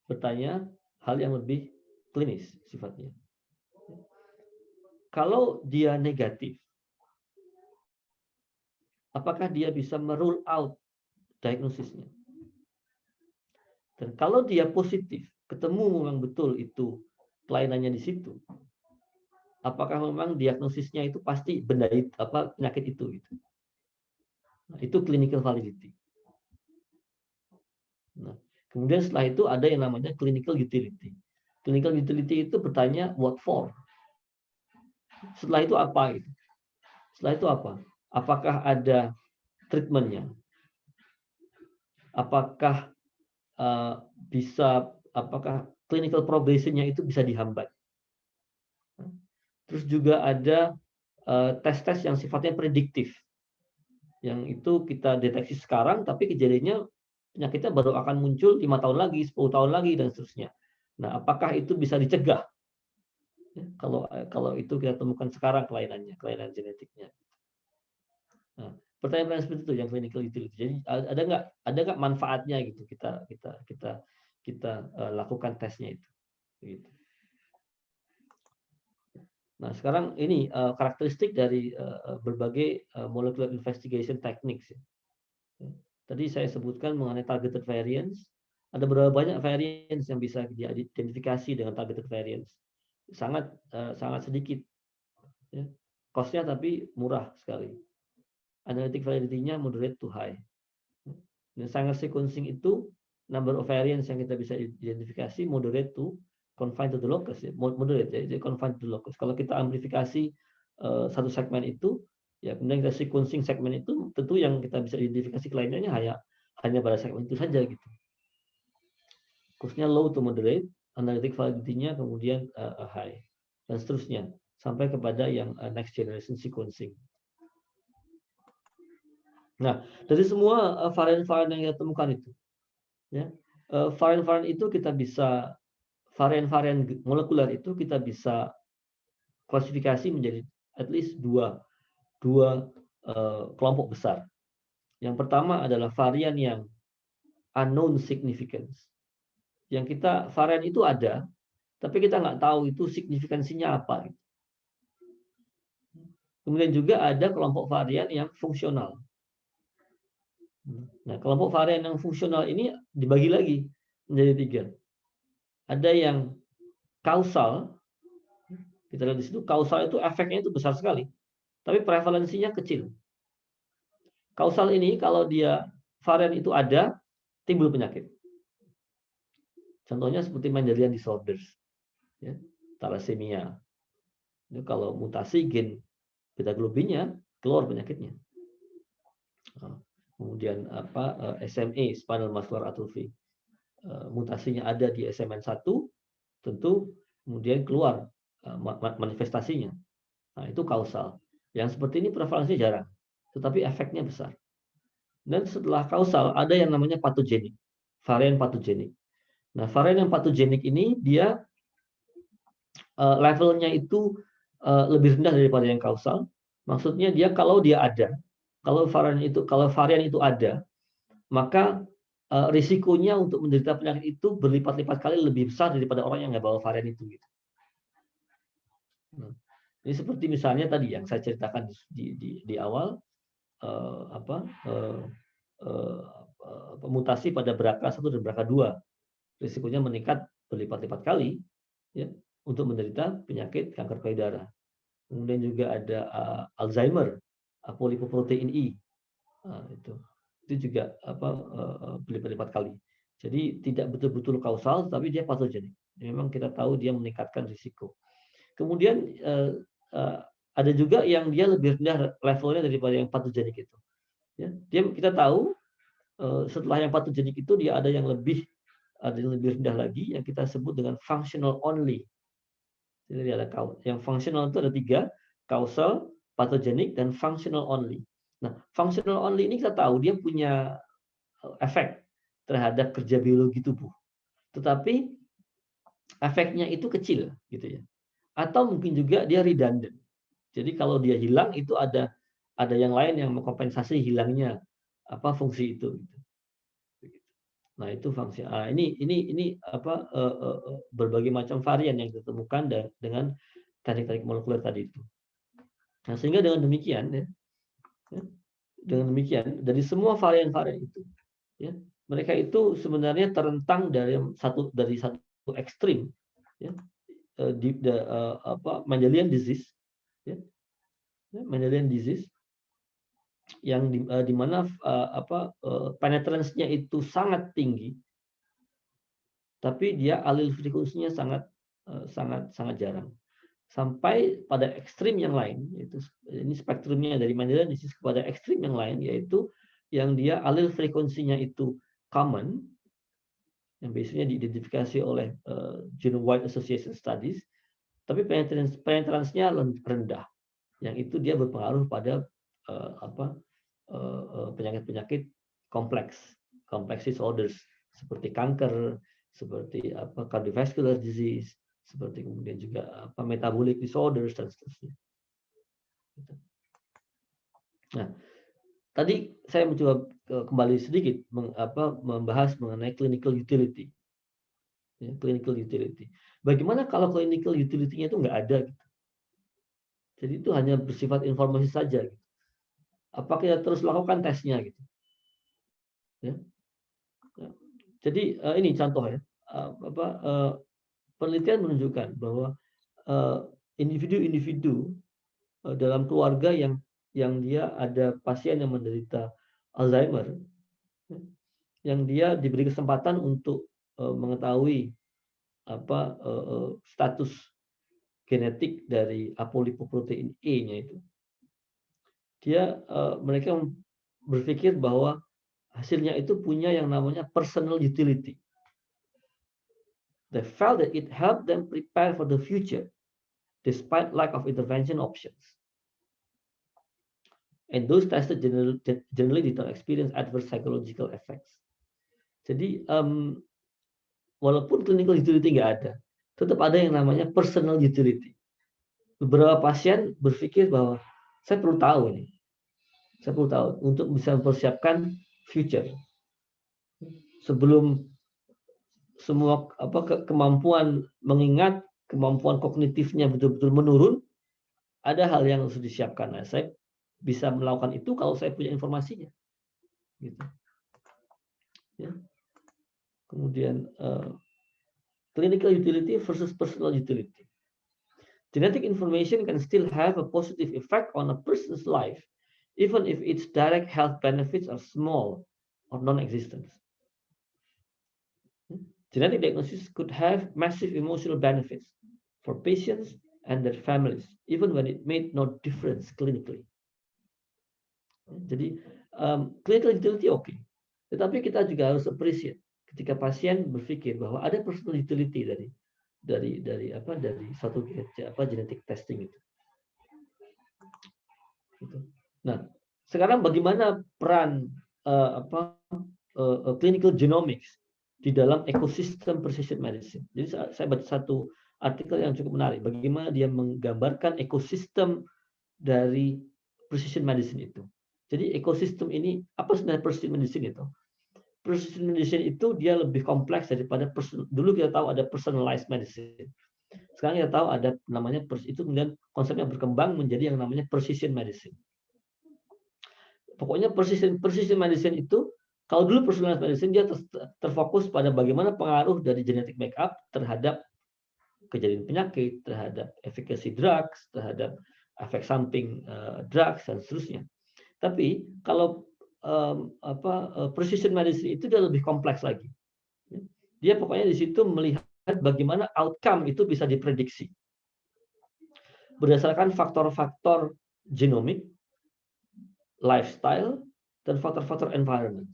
Speaker 3: bertanya hal yang lebih klinis sifatnya. Kalau dia negatif, apakah dia bisa merule out diagnosisnya? Dan kalau dia positif, ketemu memang betul itu kelainannya di situ, apakah memang diagnosisnya itu pasti benda itu, penyakit itu gitu. Nah, itu clinical validity. Nah, kemudian setelah itu ada yang namanya clinical utility. Clinical utility itu bertanya what for. Setelah itu apa gitu? Setelah itu apa? Apakah ada treatmentnya? Apakah apakah clinical progression-nya itu bisa dihambat? Terus juga ada tes-tes yang sifatnya prediktif. Yang itu kita deteksi sekarang, tapi kejadiannya penyakitnya baru akan muncul 5 tahun lagi, 10 tahun lagi, dan seterusnya. Nah, apakah itu bisa dicegah? Kalau itu kita temukan sekarang kelainan genetiknya. Nah, pertanyaan seperti itu yang clinical utility. Jadi ada nggak manfaatnya gitu kita lakukan tesnya itu. Gitu. Nah, sekarang ini karakteristik dari berbagai molecular investigation techniques. Tadi saya sebutkan mengenai targeted variants. Ada berapa banyak variants yang bisa diidentifikasi dengan targeted variants? Sangat sedikit. Ya. Cost-nya tapi murah sekali. Analytic validity-nya moderate to high. Dan Sanger sequencing itu number of variants yang kita bisa identifikasi moderate to confined to the locus, ya. Moderate, ya, jadi confined to the locus. Kalau kita amplifikasi satu segmen itu, ya kemudian kita sequencing segmen itu, tentu yang kita bisa identifikasi kelainannya hanya pada segmen itu saja gitu. Cost-nya low to moderate, analytic validity-nya kemudian high, dan seterusnya sampai kepada yang next generation sequencing. Nah, dari semua varian-varian yang kita temukan itu, ya, varian-varian itu kita bisa varian-varian molekuler itu kita bisa klasifikasi menjadi at least dua kelompok besar. Yang pertama adalah varian yang unknown significance. Yang varian itu ada, tapi kita nggak tahu itu signifikansinya apa. Kemudian juga ada kelompok varian yang fungsional. Nah, kelompok varian yang fungsional ini dibagi lagi menjadi 3. Ada yang kausal, kita lihat di situ, kausal itu efeknya itu besar sekali, tapi prevalensinya kecil. Kausal ini kalau dia varian itu ada, timbul penyakit. Contohnya seperti Mendelian disorders, ya, thalassemia. Itu kalau mutasi gen beta globinnya keluar penyakitnya. Kemudian SMA, spinal muscular atrophy, mutasinya ada di SMN1, tentu kemudian keluar manifestasinya. Nah, itu kausal. Yang seperti ini prevalensinya jarang, tetapi efeknya besar. Dan setelah kausal ada yang namanya patogenik, varian patogenik. Nah, varian yang patogenik ini dia levelnya itu lebih rendah daripada yang kausal. Maksudnya dia kalau ada, kalau varian itu ada, maka risikonya untuk menderita penyakit itu berlipat-lipat kali lebih besar daripada orang yang nggak bawa varian itu. Gitu. Nah, ini seperti misalnya tadi yang saya ceritakan di awal, mutasi pada BRCA1 dan BRCA2, risikonya meningkat berlipat-lipat kali ya untuk menderita penyakit kanker payudara. Kemudian juga ada Alzheimer, apolipoprotein I, itu juga berlipat-lipat kali. Jadi tidak betul-betul kausal, tapi dia patogenik. Memang kita tahu dia meningkatkan risiko. Kemudian ada juga yang dia lebih rendah levelnya daripada yang patogenik itu. Ya, kita tahu setelah yang patogenik itu dia ada yang lebih rendah lagi yang kita sebut dengan functional only. Jadi ada yang functional itu ada 3, causal, patogenik, dan functional only. Nah, functional only ini kita tahu dia punya efek terhadap kerja biologi tubuh. Tetapi efeknya itu kecil gitu ya. Atau mungkin juga dia redundant. Jadi kalau dia hilang itu ada yang lain yang mengkompensasi hilangnya fungsi itu. Nah, itu fungsi. Ini berbagai macam varian yang ditemukan dengan teknik-teknik molekuler tadi itu. Nah, sehingga dengan demikian dari semua varian-varian itu ya, mereka itu sebenarnya terentang dari satu ekstrim ya, Mendelian disease ya, Mendelian disease yang di mana penetrance-nya itu sangat tinggi, tapi dia alel frekuensinya sangat jarang. Sampai pada ekstrim yang lain, yaitu ini spektrumnya dari Mendelian disease kepada ekstrim yang lain, yaitu yang dia alel frekuensinya itu common, yang biasanya diidentifikasi oleh Genome-Wide Association Studies, tapi penetrance-nya rendah, yang itu dia berpengaruh pada penyakit-penyakit kompleks disorders seperti kanker, seperti cardiovascular disease, seperti kemudian juga metabolic disorders dan seterusnya. Nah, tadi saya mencoba kembali sedikit membahas mengenai clinical utility. Ya, clinical utility. Bagaimana kalau clinical utility-nya itu nggak ada? Gitu. Jadi itu hanya bersifat informasi saja. Gitu. Apa kita terus lakukan tesnya? Gitu. Ya. Jadi ini contoh ya. Penelitian menunjukkan bahwa individu-individu dalam keluarga yang dia ada pasien yang menderita Alzheimer, yang dia diberi kesempatan untuk mengetahui status genetik dari apolipoprotein E-nya itu, mereka berpikir bahwa hasilnya itu punya yang namanya personal utility. They felt that it helped them prepare for the future, despite lack of intervention options. And those tested generally did not experience adverse psychological effects. Jadi, walaupun clinical utility nggak ada, tetap ada yang namanya personal utility. Beberapa pasien berpikir bahwa saya perlu tahu ini, saya perlu tahu untuk bisa mempersiapkan future. Sebelum semua kemampuan mengingat, kemampuan kognitifnya betul-betul menurun, ada hal yang harus disiapkan. Nah, saya bisa melakukan itu kalau saya punya informasinya. Gitu. Ya. Kemudian clinical utility versus personal utility. Genetic information can still have a positive effect on a person's life, even if its direct health benefits are small or non-existent. Genetic diagnosis could have massive emotional benefits for patients and their families, even when it made no difference clinically. Jadi, clinical utility oke. Tetapi kita juga harus appreciate ketika pasien berpikir bahwa ada personal utility dari satu genetic testing itu. Nah, sekarang bagaimana peran clinical genomics di dalam ekosistem precision medicine? Jadi saya baca satu artikel yang cukup menarik. Bagaimana dia menggambarkan ekosistem dari precision medicine itu. Jadi ekosistem ini, apa sebenarnya precision medicine itu? Precision medicine itu dia lebih kompleks daripada dulu kita tahu ada personalized medicine. Sekarang kita tahu ada namanya itu, kemudian konsepnya berkembang menjadi yang namanya precision medicine. Pokoknya precision medicine itu, kalau dulu personalized medicine dia terfokus pada bagaimana pengaruh dari genetic makeup terhadap kejadian penyakit, terhadap efficacy drugs, terhadap efek samping drugs dan seterusnya. Tapi kalau precision medicine itu dia lebih kompleks lagi. Dia pokoknya di situ melihat bagaimana outcome itu bisa diprediksi berdasarkan faktor-faktor genomik, lifestyle, dan faktor-faktor environment.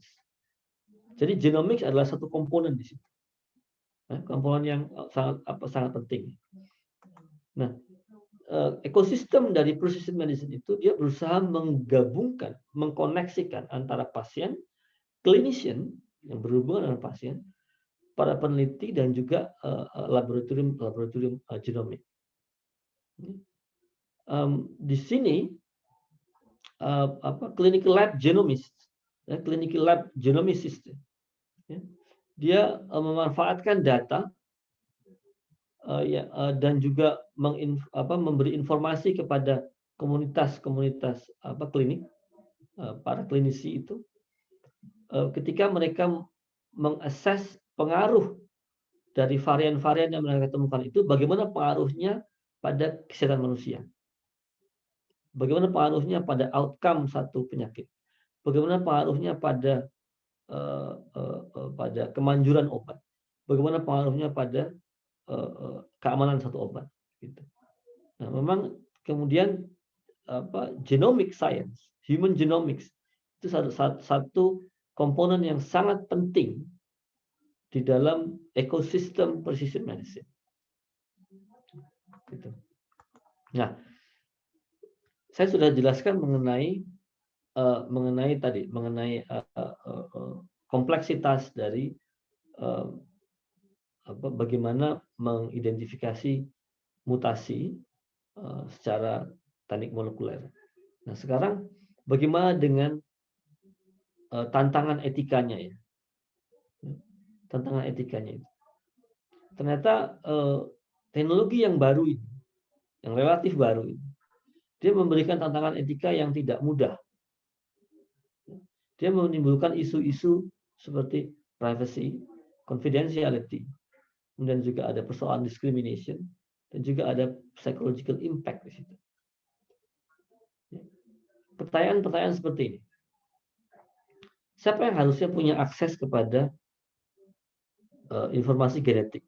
Speaker 3: Jadi genomics adalah satu komponen di situ, komponen yang sangat penting. Nah, ekosistem dari precision medicine itu dia berusaha menggabungkan, mengkoneksikan antara pasien, clinician yang berhubungan dengan pasien, para peneliti dan juga laboratorium genomik. Di sini clinical lab genomist, clinical lab genomicist, dia memanfaatkan data dan juga memberi informasi kepada komunitas klinik, para klinisi itu, ketika mereka mengakses pengaruh dari varian-varian yang mereka temukan itu, bagaimana pengaruhnya pada kesehatan manusia, bagaimana pengaruhnya pada outcome satu penyakit, bagaimana pengaruhnya pada kemanjuran obat, bagaimana pengaruhnya pada keamanan satu obat. Gitu. Nah, memang kemudian genomic science, human genomics itu satu komponen yang sangat penting di dalam ekosistem precision medicine. Gitu. Nah, saya sudah jelaskan mengenai kompleksitas dari bagaimana mengidentifikasi mutasi secara teknik molekuler. Nah, sekarang bagaimana dengan tantangan etikanya ya? Tantangan etikanya itu. Ternyata teknologi yang baru ini, yang relatif baru ini, dia memberikan tantangan etika yang tidak mudah. Dia menimbulkan isu-isu seperti privacy, confidentiality, kemudian juga ada persoalan discrimination, dan juga ada psychological impact di situ. Pertanyaan-pertanyaan seperti ini. Siapa yang harusnya punya akses kepada informasi genetik?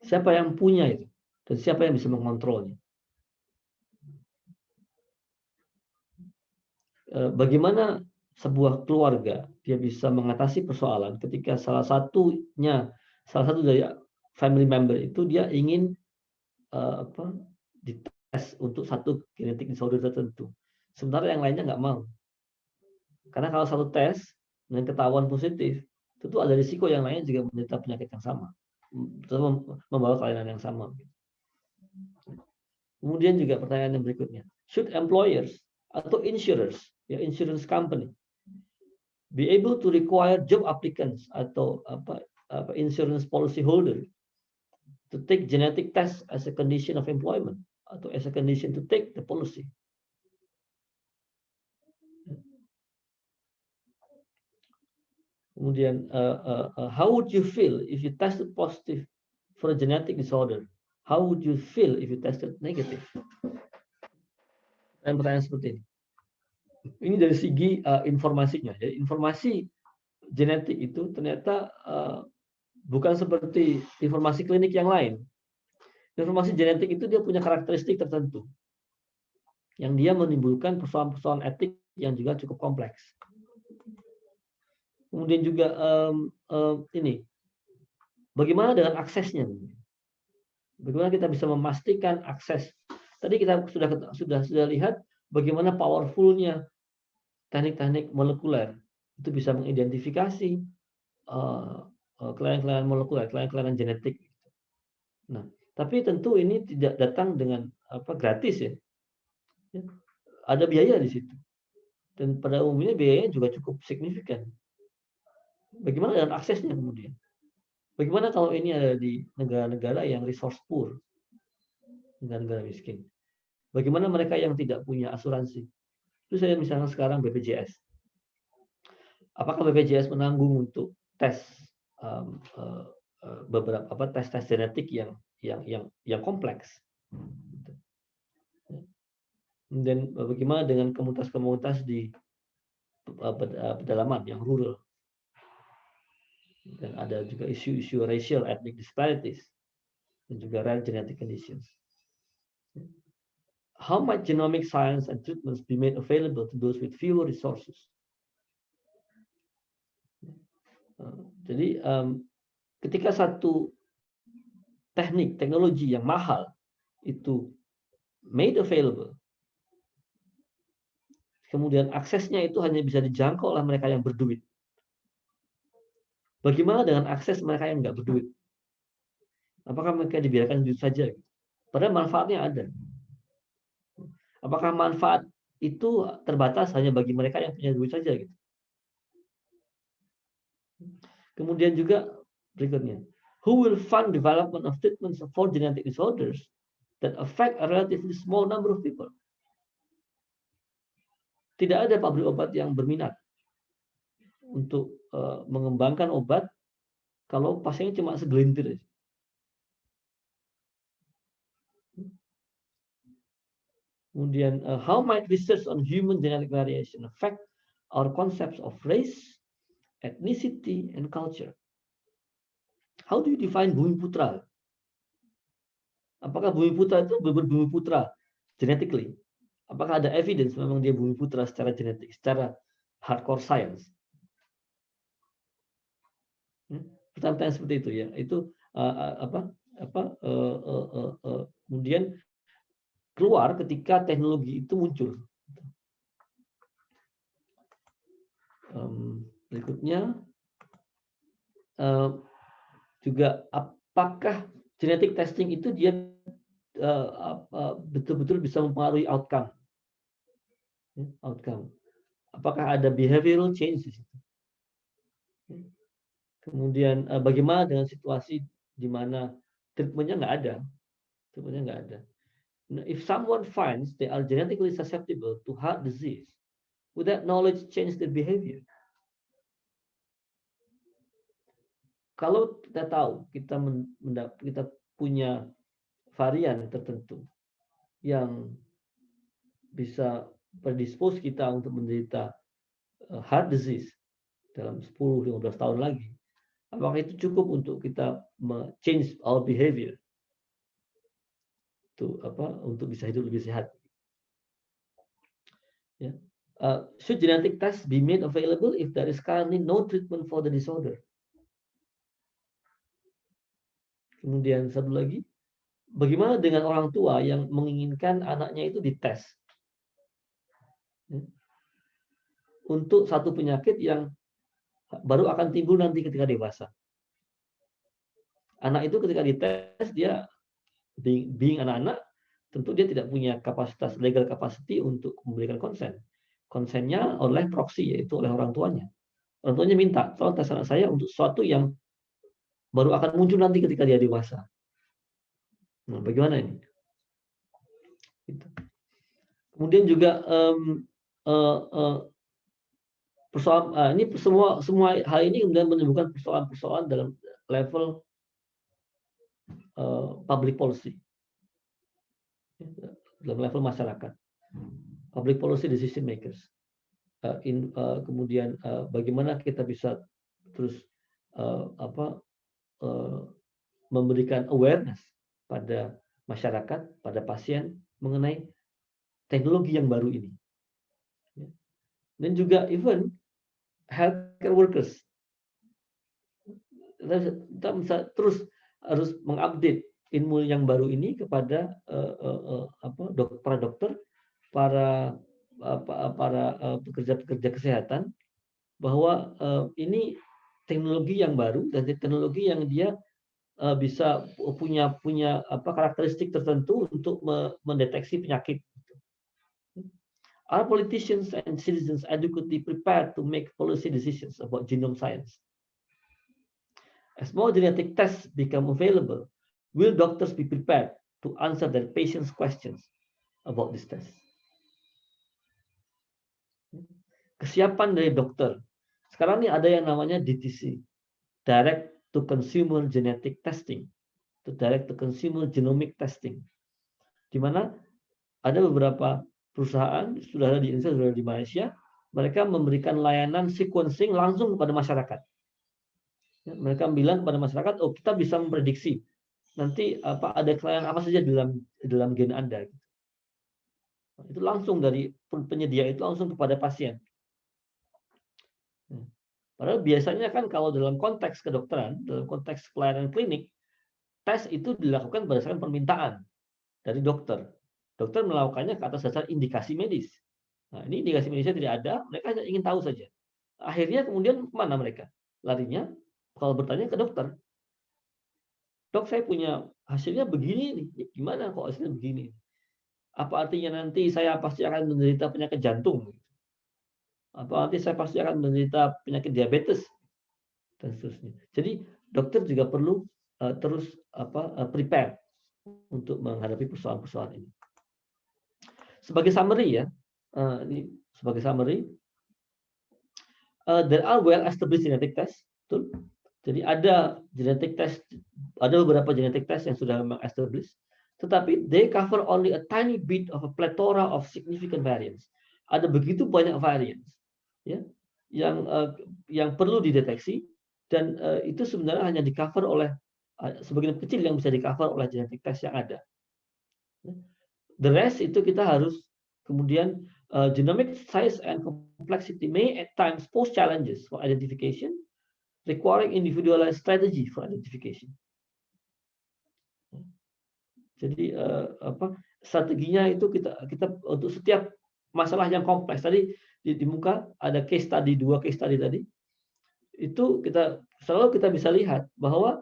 Speaker 3: Siapa yang punya itu? Dan siapa yang bisa mengontrolnya? Bagaimana sebuah keluarga dia bisa mengatasi persoalan ketika salah satu dari family member itu dia ingin dites untuk satu genetik disorder tertentu, sementara yang lainnya nggak mau. Karena kalau satu tes dengan ketahuan positif, tentu ada risiko yang lainnya juga menderita penyakit yang sama, membawa kelainan yang sama. Kemudian juga pertanyaan yang berikutnya, should employers atau insurers, insurance company, be able to require job applicants atau insurance policy holder to take genetic test as a condition of employment atau as a condition to take the policy. Kemudian, how would you feel if you tested positive for a genetic disorder? How would you feel if you tested negative? Dan pertanyaan seperti ini. Ini dari segi informasinya. Jadi informasi genetik itu ternyata bukan seperti informasi klinik yang lain. Informasi genetik itu dia punya karakteristik tertentu yang dia menimbulkan persoalan-persoalan etik yang juga cukup kompleks. Kemudian juga bagaimana dengan aksesnya? Bagaimana kita bisa memastikan akses? Tadi kita sudah lihat bagaimana powerfulnya teknik-teknik molekuler itu bisa mengidentifikasi kelainan-kelainan molekuler, kelainan-kelainan genetik. Nah, tapi tentu ini tidak datang dengan gratis ya. Ada biaya di situ. Dan pada umumnya biayanya juga cukup signifikan. Bagaimana dengan aksesnya kemudian? Bagaimana kalau ini ada di negara-negara yang resource poor, negara-negara miskin? Bagaimana mereka yang tidak punya asuransi? Itu saya misalnya sekarang BPJS. Apakah BPJS menanggung untuk tes beberapa tes genetik yang kompleks? Dan bagaimana dengan komunitas-komunitas di pedalaman yang rural? Dan ada juga isu-isu racial ethnic disparities dan juga rare genetic conditions. How might genomic science and treatments be made available to those with fewer resources? Jadi ketika satu teknologi yang mahal itu made available, kemudian aksesnya itu hanya bisa dijangkau oleh mereka yang berduit. Bagaimana dengan akses mereka yang nggak berduit? Apakah mereka dibiarkan begitu saja? Padahal manfaatnya ada. Apakah manfaat itu terbatas hanya bagi mereka yang punya duit saja? Gitu? Kemudian juga berikutnya, who will fund development of treatments for genetic disorders that affect a relatively small number of people? Tidak ada pabrik obat yang berminat untuk mengembangkan obat kalau pasiennya cuma segelintir. Kemudian, how might research on human genetic variation affect our concepts of race, ethnicity, and culture? How do you define Bumi Putra? Apakah Bumi Putra itu benar-benar Bumi Putra genetically? Apakah ada evidence memang dia Bumi Putra secara genetik, secara hardcore science? Pertanyaan seperti itu ya. Itu kemudian keluar ketika teknologi itu muncul. Berikutnya juga apakah genetic testing itu dia betul-betul bisa mempengaruhi outcome? Apakah ada behavioral change di situ? Kemudian bagaimana dengan situasi di mana treatmentnya nggak ada? Now, if someone finds they are genetically susceptible to heart disease, would that knowledge change their behavior? Kalau kita tahu kita punya varian tertentu yang bisa predispose kita untuk menderita heart disease dalam 10-15 tahun lagi, apakah itu cukup untuk kita change our behavior untuk bisa hidup lebih sehat? Ya. Should genetic tests be made available if there is currently no treatment for the disorder? Kemudian satu lagi, bagaimana dengan orang tua yang menginginkan anaknya itu dites untuk satu penyakit yang baru akan timbul nanti ketika dewasa? Anak itu ketika dites, dia being anak-anak, tentu dia tidak punya kapasitas legal capacity untuk memberikan konsen. Konsennya oleh proxy, yaitu oleh orang tuanya. Orang tuanya minta, tolong tes anak saya untuk sesuatu yang baru akan muncul nanti ketika dia dewasa. Nah, bagaimana ini? Kemudian juga persoalan ini semua hal ini kemudian menimbulkan persoalan-persoalan dalam level public policy, dalam level masyarakat, public policy decision makers. Kemudian bagaimana kita bisa terus memberikan awareness pada masyarakat, pada pasien mengenai teknologi yang baru ini. Dan juga even healthcare workers. Kita bisa terus harus mengupdate ilmu yang baru ini kepada para dokter, para pekerja-pekerja kesehatan, bahwa ini teknologi yang baru dan teknologi yang dia bisa punya karakteristik tertentu untuk mendeteksi penyakit. Are politicians and citizens adequately prepared to make policy decisions about genome science? As more genetic tests become available, will doctors be prepared to answer their patients' questions about this test? kesiapan dari dokter. Sekarang ini ada yang namanya DTC, Direct to Consumer Genetic Testing, atau Direct to Consumer Genomic Testing, di mana ada beberapa perusahaan, sudah ada di Indonesia, sudah ada di Malaysia, mereka memberikan layanan sequencing langsung kepada masyarakat. Ya, mereka bilang kepada masyarakat, oh kita bisa memprediksi nanti ada kelainan apa saja dalam gen Anda. Itu langsung dari penyedia itu langsung kepada pasien. Padahal biasanya kan kalau dalam konteks kedokteran, dalam konteks pelayanan klinik, tes itu dilakukan berdasarkan permintaan dari dokter. Dokter melakukannya ke atas dasar indikasi medis. Nah, ini indikasi medisnya tidak ada, mereka hanya ingin tahu saja. Akhirnya kemudian kemana mereka? Larinya kalau bertanya ke dokter. Dok, saya punya hasilnya begini nih. Ya, gimana kok hasilnya begini? Apa artinya nanti saya pasti akan menderita penyakit jantung? Apa nanti saya pasti akan menderita penyakit diabetes? Dan seterusnya. Jadi dokter juga perlu terus prepare untuk menghadapi persoalan-persoalan ini. Sebagai summary ya, ini sebagai summary, there are well-established genetic tests, betul. Jadi ada genetic test, ada beberapa genetic test yang sudah memang established, tetapi they cover only a tiny bit of a plethora of significant variants. Ada begitu banyak variants, ya, yang perlu dideteksi, dan itu sebenarnya hanya di cover oleh sebagian kecil yang bisa di cover oleh genetic test yang ada. The rest itu kita harus kemudian genomic size and complexity may at times pose challenges for identification, requiring individualized strategy for identification. Jadi strateginya itu kita untuk setiap masalah yang kompleks. Tadi di muka ada case study, 2 case study tadi. Itu kita bisa lihat bahwa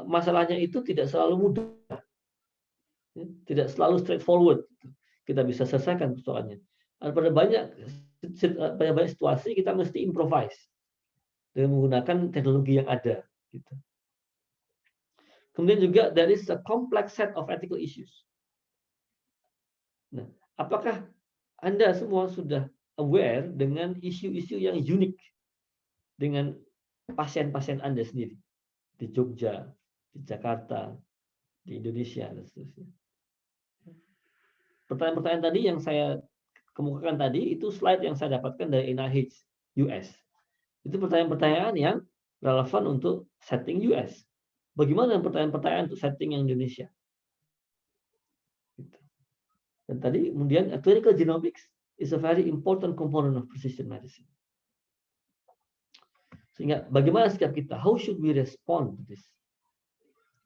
Speaker 3: masalahnya itu tidak selalu mudah. Tidak selalu straightforward. Kita bisa selesaikan persoalannya. Pada banyak situasi kita mesti improvise dengan menggunakan teknologi yang ada. Gitu. Kemudian juga there is a complex set of ethical issues. Nah, apakah Anda semua sudah aware dengan isu-isu yang unik dengan pasien-pasien Anda sendiri di Jogja, di Jakarta, di Indonesia, dan seterusnya? Pertanyaan-pertanyaan tadi yang saya kemukakan tadi itu slide yang saya dapatkan dari NIH US. Itu pertanyaan-pertanyaan yang relevan untuk setting US. Bagaimana dengan pertanyaan-pertanyaan untuk setting yang Indonesia? Dan tadi kemudian clinical genomics is a very important component of precision medicine. Sehingga bagaimana sikap kita? How should we respond to this?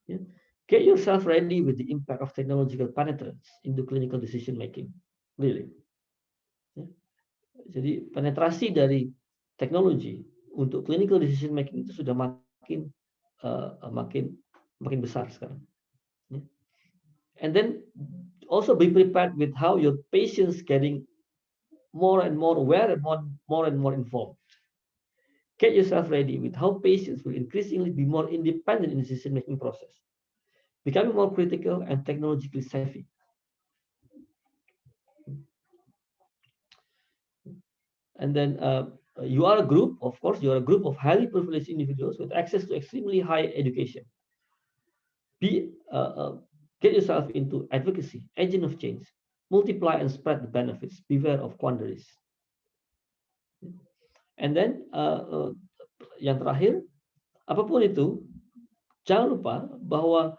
Speaker 3: Yeah. Get yourself ready with the impact of technological penetrance into clinical decision making. Really. Yeah. Jadi penetrasi dari teknologi untuk clinical decision making itu sudah makin besar sekarang. Yeah. And then also be prepared with how your patients getting more and more aware and more and more informed. Get yourself ready with how patients will increasingly be more independent in the decision-making process, becoming more critical and technologically savvy. And then you are a group, of course, you are a group of highly privileged individuals with access to extremely high education. Get yourself into advocacy, agent of change, multiply and spread the benefits, beware of quandaries. And then yang terakhir, apapun itu, jangan lupa bahwa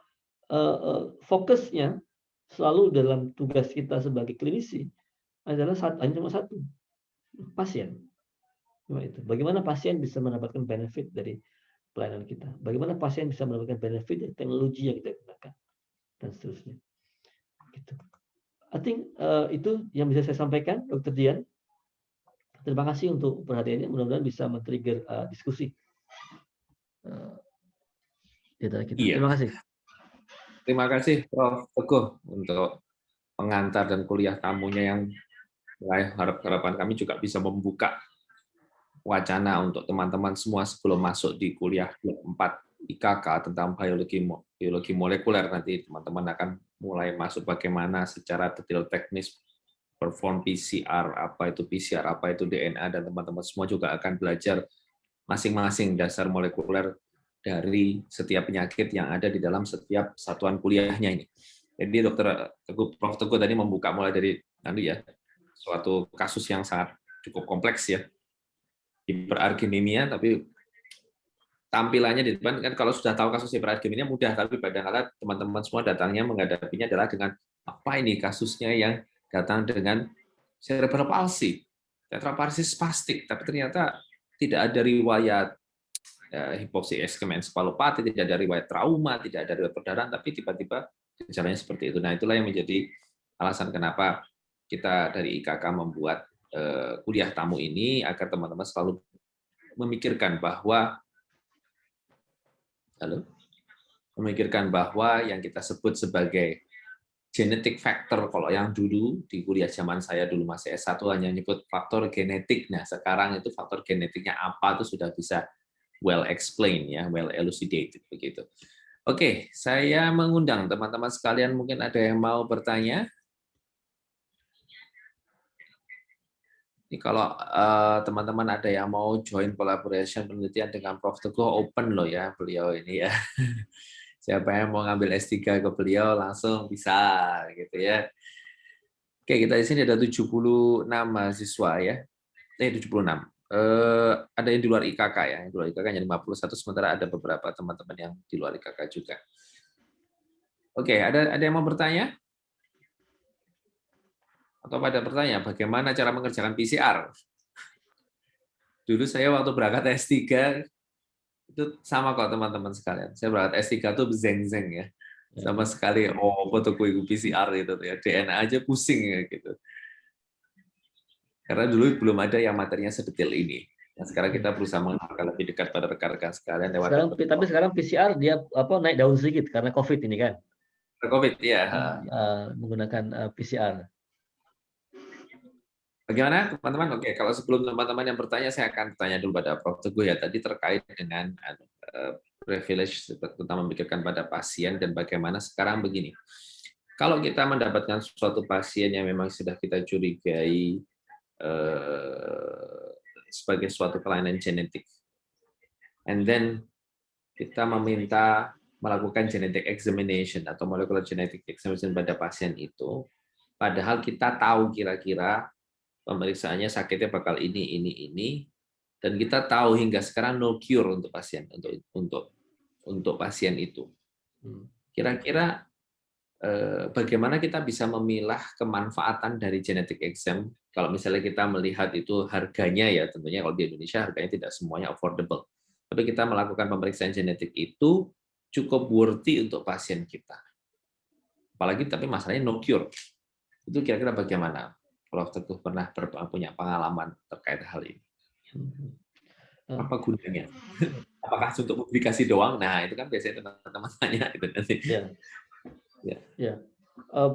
Speaker 3: fokusnya selalu dalam tugas kita sebagai klinisi adalah hanya cuma satu, pasien. Cuma itu. Bagaimana pasien bisa mendapatkan benefit dari pelayanan kita? Bagaimana pasien bisa mendapatkan benefit dari teknologi yang kita gunakan? Dan seterusnya. Gitu. I think itu yang bisa saya sampaikan, Dr. Dian. Terima kasih untuk perhatiannya. Mudah-mudahan bisa men-trigger diskusi di antara kita.
Speaker 2: Iya.
Speaker 3: Terima kasih.
Speaker 2: Terima kasih Prof. Teguh untuk pengantar dan kuliah tamunya yang harapan kami juga bisa membuka wacana untuk teman-teman semua sebelum masuk di kuliah 4 IKK tentang biologi molekuler. Nanti teman-teman akan mulai masuk bagaimana secara detail teknis perform PCR, apa itu DNA, dan teman-teman semua juga akan belajar masing-masing dasar molekuler dari setiap penyakit yang ada di dalam setiap satuan kuliahnya ini. Jadi Prof. Teguh tadi membuka mulai dari suatu kasus yang sangat cukup kompleks ya, hiperargemia, tapi tampilannya di depan kan, kalau sudah tahu kasus hiperargemia mudah, tapi kadang-kadang teman-teman semua datangnya menghadapinya adalah dengan apa ini kasusnya yang datang dengan cerebral palsy, tetraparesis spastik, tapi ternyata tidak ada riwayat hipoksi iskemia-encephalopati, tidak ada riwayat trauma, tidak ada riwayat perdarahan, tapi tiba-tiba gejalanya seperti itu. Nah, itulah yang menjadi alasan kenapa kita dari IKK membuat kuliah tamu ini, agar teman-teman selalu memikirkan bahwa yang kita sebut sebagai genetic factor, kalau yang dulu di kuliah zaman saya dulu masih S1 hanya nyebut faktor genetik. Nah, sekarang itu faktor genetiknya apa itu sudah bisa well explained ya, well elucidated begitu. Oke, saya mengundang teman-teman sekalian, mungkin ada yang mau bertanya. Ini kalau teman-teman ada yang mau join collaboration penelitian dengan Prof. Teguh, open loh ya beliau ini ya. Siapa yang mau ngambil S3 ke beliau langsung bisa gitu ya. Oke, kita di sini ada 76 mahasiswa ya. 76. Ada yang di luar IKK ya. Yang di luar IKK hanya 51, sementara ada beberapa teman-teman yang di luar IKK juga. Oke, ada yang mau bertanya? Atau pada bertanya bagaimana cara mengerjakan PCR? Dulu saya waktu berangkat S3 itu sama kok teman-teman sekalian. Saya berangkat S3 tuh zeng-zeng ya. Sama sekali fotoku PCR itu ya. DNA aja pusing ya gitu. Karena dulu belum ada yang materinya sedetail ini. Nah, sekarang kita berusaha mengenalkan lebih dekat pada rekan-rekan sekalian lewat.
Speaker 3: Tapi sekarang PCR dia naik daun sedikit karena COVID ini kan.
Speaker 2: COVID ya.
Speaker 3: Menggunakan PCR.
Speaker 2: Bagaimana teman-teman? Oke, kalau sebelum teman-teman yang bertanya, saya akan tanya dulu pada Prof. Teguh ya, tadi terkait dengan privilege, terutama memikirkan pada pasien, dan bagaimana sekarang begini. Kalau kita mendapatkan suatu pasien yang memang sudah kita curigai sebagai suatu kelainan genetik, and then kita meminta melakukan genetic examination atau molecular genetic examination pada pasien itu, padahal kita tahu kira-kira pemeriksaannya sakitnya bakal ini, dan kita tahu hingga sekarang no cure untuk pasien untuk pasien itu. Kira-kira bagaimana kita bisa memilah kemanfaatan dari genetic exam? Kalau misalnya kita melihat itu harganya ya, tentunya kalau di Indonesia harganya tidak semuanya affordable. Tapi kita melakukan pemeriksaan genetik itu cukup worthy untuk pasien kita. Apalagi tapi masalahnya no cure. Itu kira-kira bagaimana? Prof. Teguh pernah punya pengalaman terkait hal ini. Apa gunanya? Apakah untuk publikasi doang? Nah, itu kan biasanya teman-teman tanya itu nanti.
Speaker 3: Ya.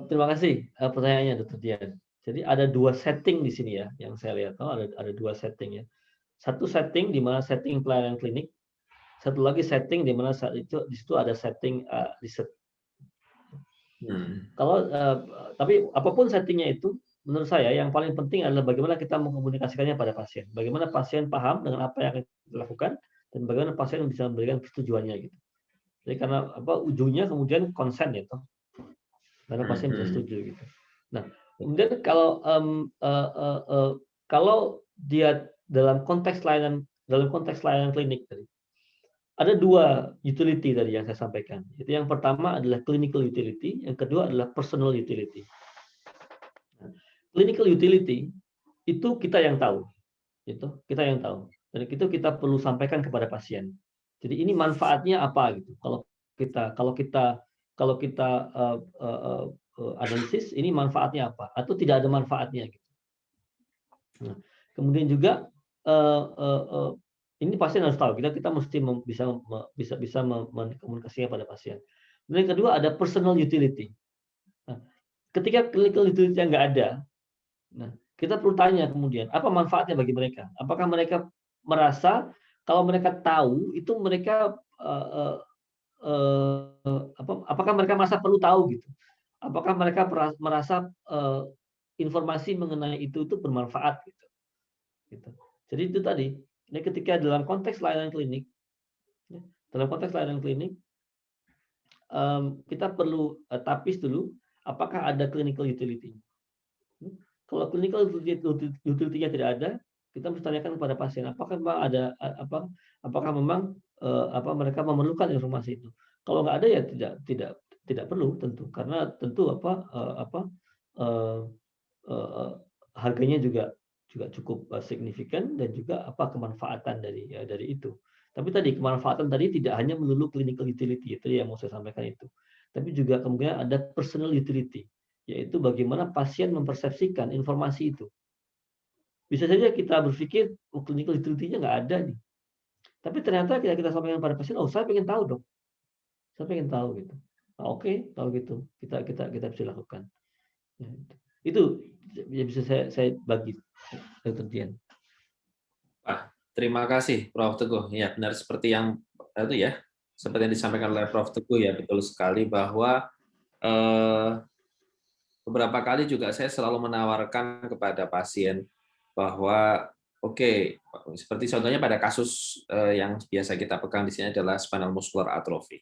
Speaker 3: Terima kasih pertanyaannya, Dr. Dian. Jadi ada 2 setting di sini ya, yang saya lihat. Ada 2 setting ya. Satu setting di mana setting pelayanan klinik, satu lagi setting di mana di situ ada setting riset. Tapi apapun settingnya itu, menurut saya yang paling penting adalah bagaimana kita mengkomunikasikannya pada pasien. Bagaimana pasien paham dengan apa yang akan kita lakukan, dan bagaimana pasien bisa memberikan persetujuannya gitu. Jadi karena ujungnya kemudian konsen ya toh. Karena pasien bisa setuju gitu. Nah, kemudian kalau dia dalam konteks layanan klinik tadi, ada 2 utility tadi yang saya sampaikan. Itu yang pertama adalah clinical utility, yang kedua adalah personal utility. Clinical utility itu kita yang tahu, dan itu kita perlu sampaikan kepada pasien. Jadi ini manfaatnya apa gitu? Kalau kita analisis ini manfaatnya apa? Atau tidak ada manfaatnya gitu. Nah, kemudian juga ini pasien harus tahu. Kita mesti bisa mengkomunikasikan pada pasien. Dan yang kedua ada personal utility. Nah, ketika clinical utility yang nggak ada, nah, kita perlu tanya kemudian, apa manfaatnya bagi mereka? Apakah mereka merasa kalau mereka tahu itu mereka apakah mereka merasa perlu tahu gitu? Apakah mereka merasa informasi mengenai itu bermanfaat gitu. Gitu. Jadi itu tadi, ini ketika dalam konteks layanan klinik, ya, dalam konteks layanan klinik kita perlu tapis dulu apakah ada clinical utility. Kalau clinical utility-nya tidak ada, kita mesti tanyakan kepada pasien apakah memang ada apakah memang mereka memerlukan informasi itu. Kalau nggak ada ya tidak perlu tentu, karena tentu harganya juga cukup signifikan dan juga kemanfaatan dari itu. Tapi tadi kemanfaatan tadi tidak hanya melulu clinical utility, itu yang mau saya sampaikan itu. Tapi juga kemudian ada personal utility, yaitu bagaimana pasien mempersepsikan informasi itu. Bisa saja kita berpikir clinical utility-nya nggak ada nih. Tapi ternyata kita sampaikan pada pasien, oh saya pengen tahu dong. Saya pengen tahu gitu. Nah, oke, kalau gitu kita bisa lakukan. Ya, itu ya bisa saya bagi Dr. Dian.
Speaker 2: Terima kasih Prof. Teguh. Ya, benar seperti yang itu ya, seperti yang disampaikan oleh Prof. Teguh ya, betul sekali bahwa beberapa kali juga saya selalu menawarkan kepada pasien bahwa oke, seperti contohnya pada kasus yang biasa kita pegang di sini adalah spinal muscular atrophy.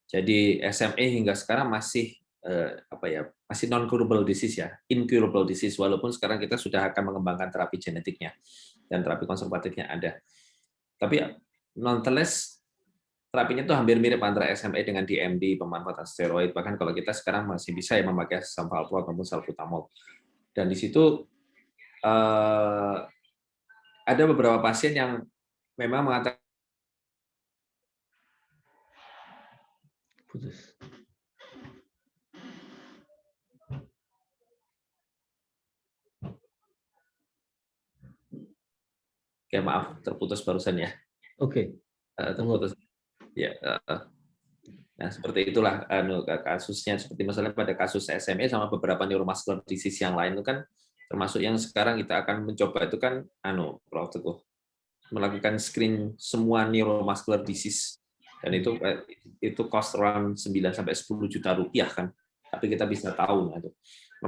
Speaker 2: Jadi SMA hingga sekarang masih masih non-curable disease ya, incurable disease, walaupun sekarang kita sudah akan mengembangkan terapi genetiknya dan terapi konservatifnya ada. Tapi nonetheless terapinya itu hampir mirip antara SMA dengan DMD, pemanfaatan steroid, bahkan kalau kita sekarang masih bisa ya memakai samvalproat maupun salbutamol. Dan di situ ada beberapa pasien yang memang mengatakan
Speaker 3: Putus.
Speaker 2: ya maaf terputus barusan ya.
Speaker 3: Oke.
Speaker 2: Terputus. Ya. Nah seperti itulah kasusnya, seperti misalnya pada kasus SMA sama beberapa neuromuscular disease yang lain itu kan termasuk yang sekarang kita akan mencoba itu kan Prof. Teguh melakukan screen semua neuromuscular disease dan itu cost around 9 sampai 10 juta rupiah kan. Tapi kita bisa tahu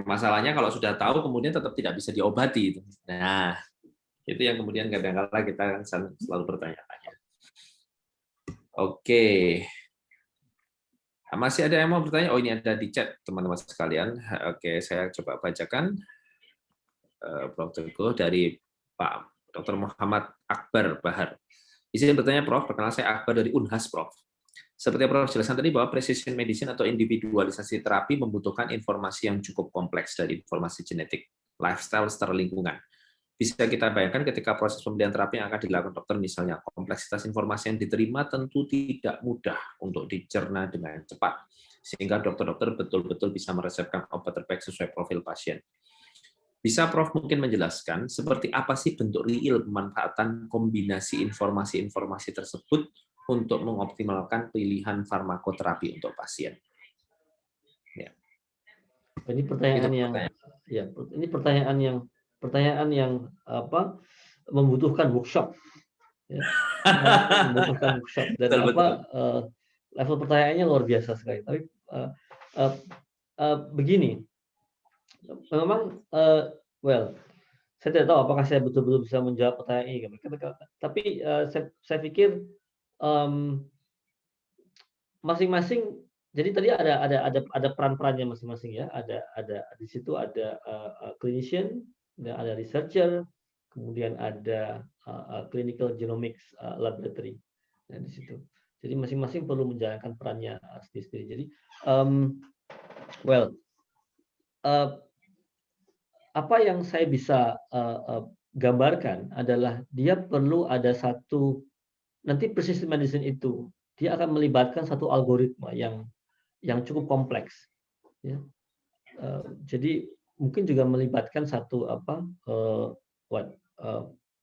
Speaker 2: masalahnya kalau sudah tahu kemudian tetap tidak bisa diobati itu. Nah, itu yang kemudian kadang-kadang kita selalu bertanya-tanya. Oke. Masih ada yang mau bertanya? Oh, ini ada di chat, teman-teman sekalian. Oke, saya coba bacakan. Prof. Teguh dari Pak Dr. Muhammad Akbar Bahar. Izin bertanya, Prof. Perkenalkan saya Akbar dari Unhas, Prof. Seperti yang Prof. jelaskan tadi bahwa precision medicine atau individualisasi terapi membutuhkan informasi yang cukup kompleks dari informasi genetik, lifestyle, serta lingkungan. Bisa kita bayangkan ketika proses pembelian terapi yang akan dilakukan dokter, misalnya kompleksitas informasi yang diterima tentu tidak mudah untuk dicerna dengan cepat, sehingga dokter-dokter betul-betul bisa meresepkan obat terbaik sesuai profil pasien. Bisa Prof mungkin menjelaskan seperti apa sih bentuk real pemanfaatan kombinasi informasi-informasi tersebut untuk mengoptimalkan pilihan farmakoterapi untuk pasien? Ya.
Speaker 3: Ini pertanyaan yang membutuhkan workshop. Ya. Membutuhkan workshop dan level pertanyaannya luar biasa sekali. Tapi begini, memang saya tidak tahu apakah saya betul-betul bisa menjawab pertanyaan ini. Tapi saya pikir masing-masing. Jadi tadi ada peran-perannya masing-masing ya. Ada di situ ada clinician, ada researcher, kemudian ada clinical genomics laboratory di situ. Jadi masing-masing perlu menjalankan perannya sendiri-sendiri. Jadi apa yang saya bisa gambarkan adalah dia perlu ada satu, nanti precision medicine itu dia akan melibatkan satu algoritma yang cukup kompleks. Ya. Jadi mungkin juga melibatkan satu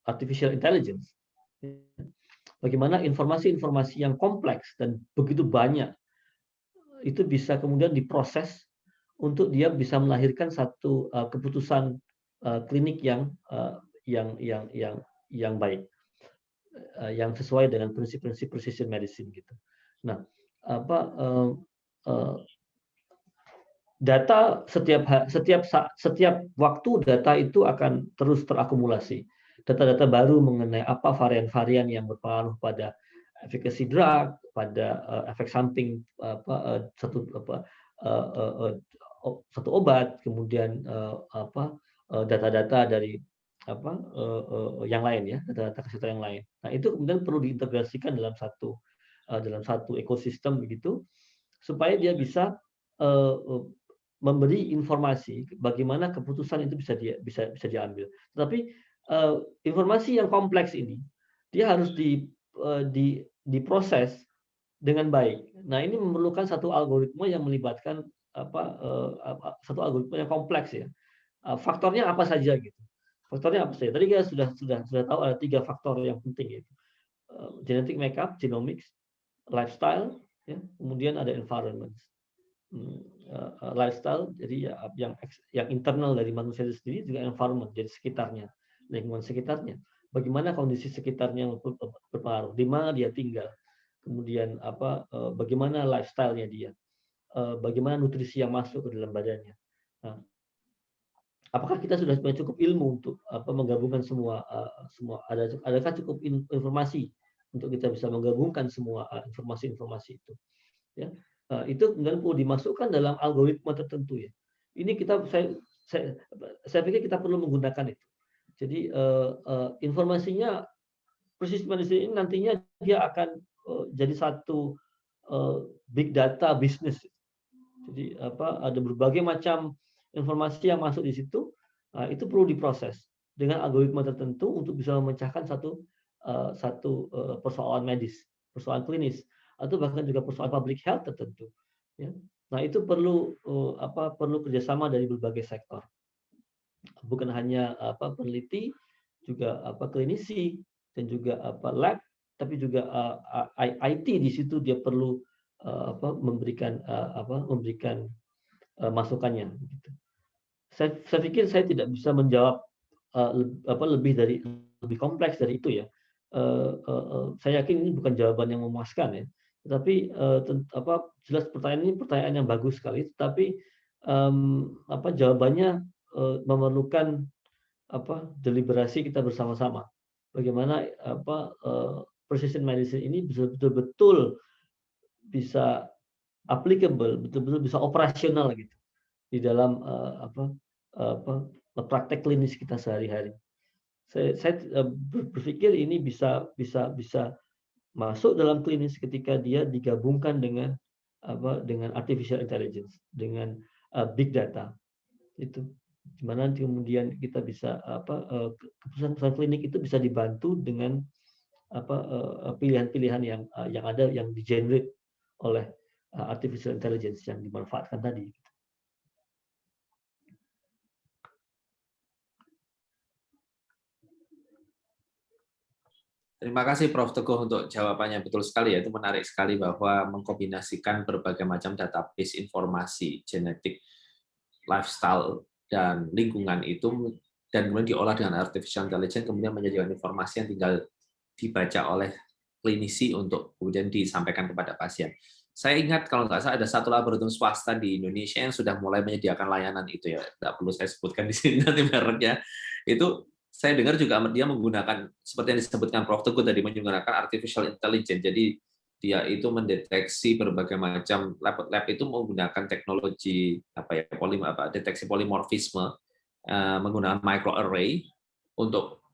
Speaker 3: artificial intelligence. Bagaimana informasi-informasi yang kompleks dan begitu banyak itu bisa kemudian diproses untuk dia bisa melahirkan satu keputusan klinik yang baik, yang sesuai dengan prinsip-prinsip precision medicine gitu. Nah, data setiap waktu data itu akan terus terakumulasi. Data-data baru mengenai apa varian-varian yang berpengaruh pada efficacy drug, pada efek samping satu obat, kemudian data-data dari yang lain ya, data-data kesehatan yang lain. Nah, itu kemudian perlu diintegrasikan dalam satu ekosistem begitu, supaya dia bisa memberi informasi bagaimana keputusan itu bisa diambil. Tetapi informasi yang kompleks ini dia harus diproses dengan baik. Nah, ini memerlukan satu algoritma yang melibatkan satu algoritma yang kompleks ya. Faktornya apa saja gitu. Faktornya apa saja? Tadi kita sudah tahu ada 3 faktor yang penting yaitu genetic makeup, genomics, lifestyle, ya, kemudian ada environment. Lifestyle jadi yang internal dari manusia itu sendiri, juga environment jadi sekitarnya, lingkungan sekitarnya. Bagaimana kondisi sekitarnya berpengaruh, di mana dia tinggal, kemudian bagaimana lifestyle-nya dia, bagaimana nutrisi yang masuk ke dalam badannya. Nah, apakah kita sudah cukup ilmu untuk menggabungkan semua adakah cukup informasi untuk kita bisa menggabungkan semua informasi-informasi itu, ya. Itu kemudian perlu dimasukkan dalam algoritma tertentu ya. Ini saya pikir kita perlu menggunakan itu. Jadi informasinya precision medicine ini nantinya dia akan jadi satu big data bisnis. Jadi ada berbagai macam informasi yang masuk di situ, itu perlu diproses dengan algoritma tertentu untuk bisa memecahkan satu persoalan medis, persoalan klinis, atau bahkan juga persoalan public health tertentu. Ya. Nah, itu perlu kerjasama dari berbagai sektor, bukan hanya peneliti, juga klinisi dan juga lab, tapi juga IT di situ dia perlu memberikan masukannya. Gitu. Saya pikir saya tidak bisa menjawab lebih kompleks dari itu ya. Saya yakin ini bukan jawaban yang memuaskan ya. Tetapi jelas pertanyaan ini pertanyaan yang bagus sekali. Tetapi jawabannya memerlukan deliberasi kita bersama-sama. Bagaimana precision medicine ini betul-betul bisa applicable, betul-betul bisa operasional gitu di dalam praktek klinis kita sehari-hari. Saya berpikir ini bisa masuk dalam klinis ketika dia digabungkan dengan artificial intelligence, dengan big data. Itu dimana kemudian kita bisa keputusan klinik itu bisa dibantu dengan pilihan-pilihan yang ada yang di-generate oleh artificial intelligence yang dimanfaatkan tadi.
Speaker 2: Terima kasih Prof. Teguh untuk jawabannya. Betul sekali ya, itu menarik sekali bahwa mengkombinasikan berbagai macam database informasi, genetik, lifestyle, dan lingkungan itu, dan kemudian diolah dengan artificial intelligence, kemudian menjadikan informasi yang tinggal dibaca oleh klinisi untuk kemudian disampaikan kepada pasien. Saya ingat kalau nggak salah ada satu laboratorium swasta di Indonesia yang sudah mulai menyediakan layanan itu ya. Nggak perlu saya sebutkan di sini nanti mereknya. Itu saya dengar juga dia menggunakan seperti yang disebutkan Prof. Teguh tadi, menggunakan artificial intelligence. Jadi dia itu mendeteksi berbagai macam lab itu menggunakan teknologi deteksi polimorfisme menggunakan microarray untuk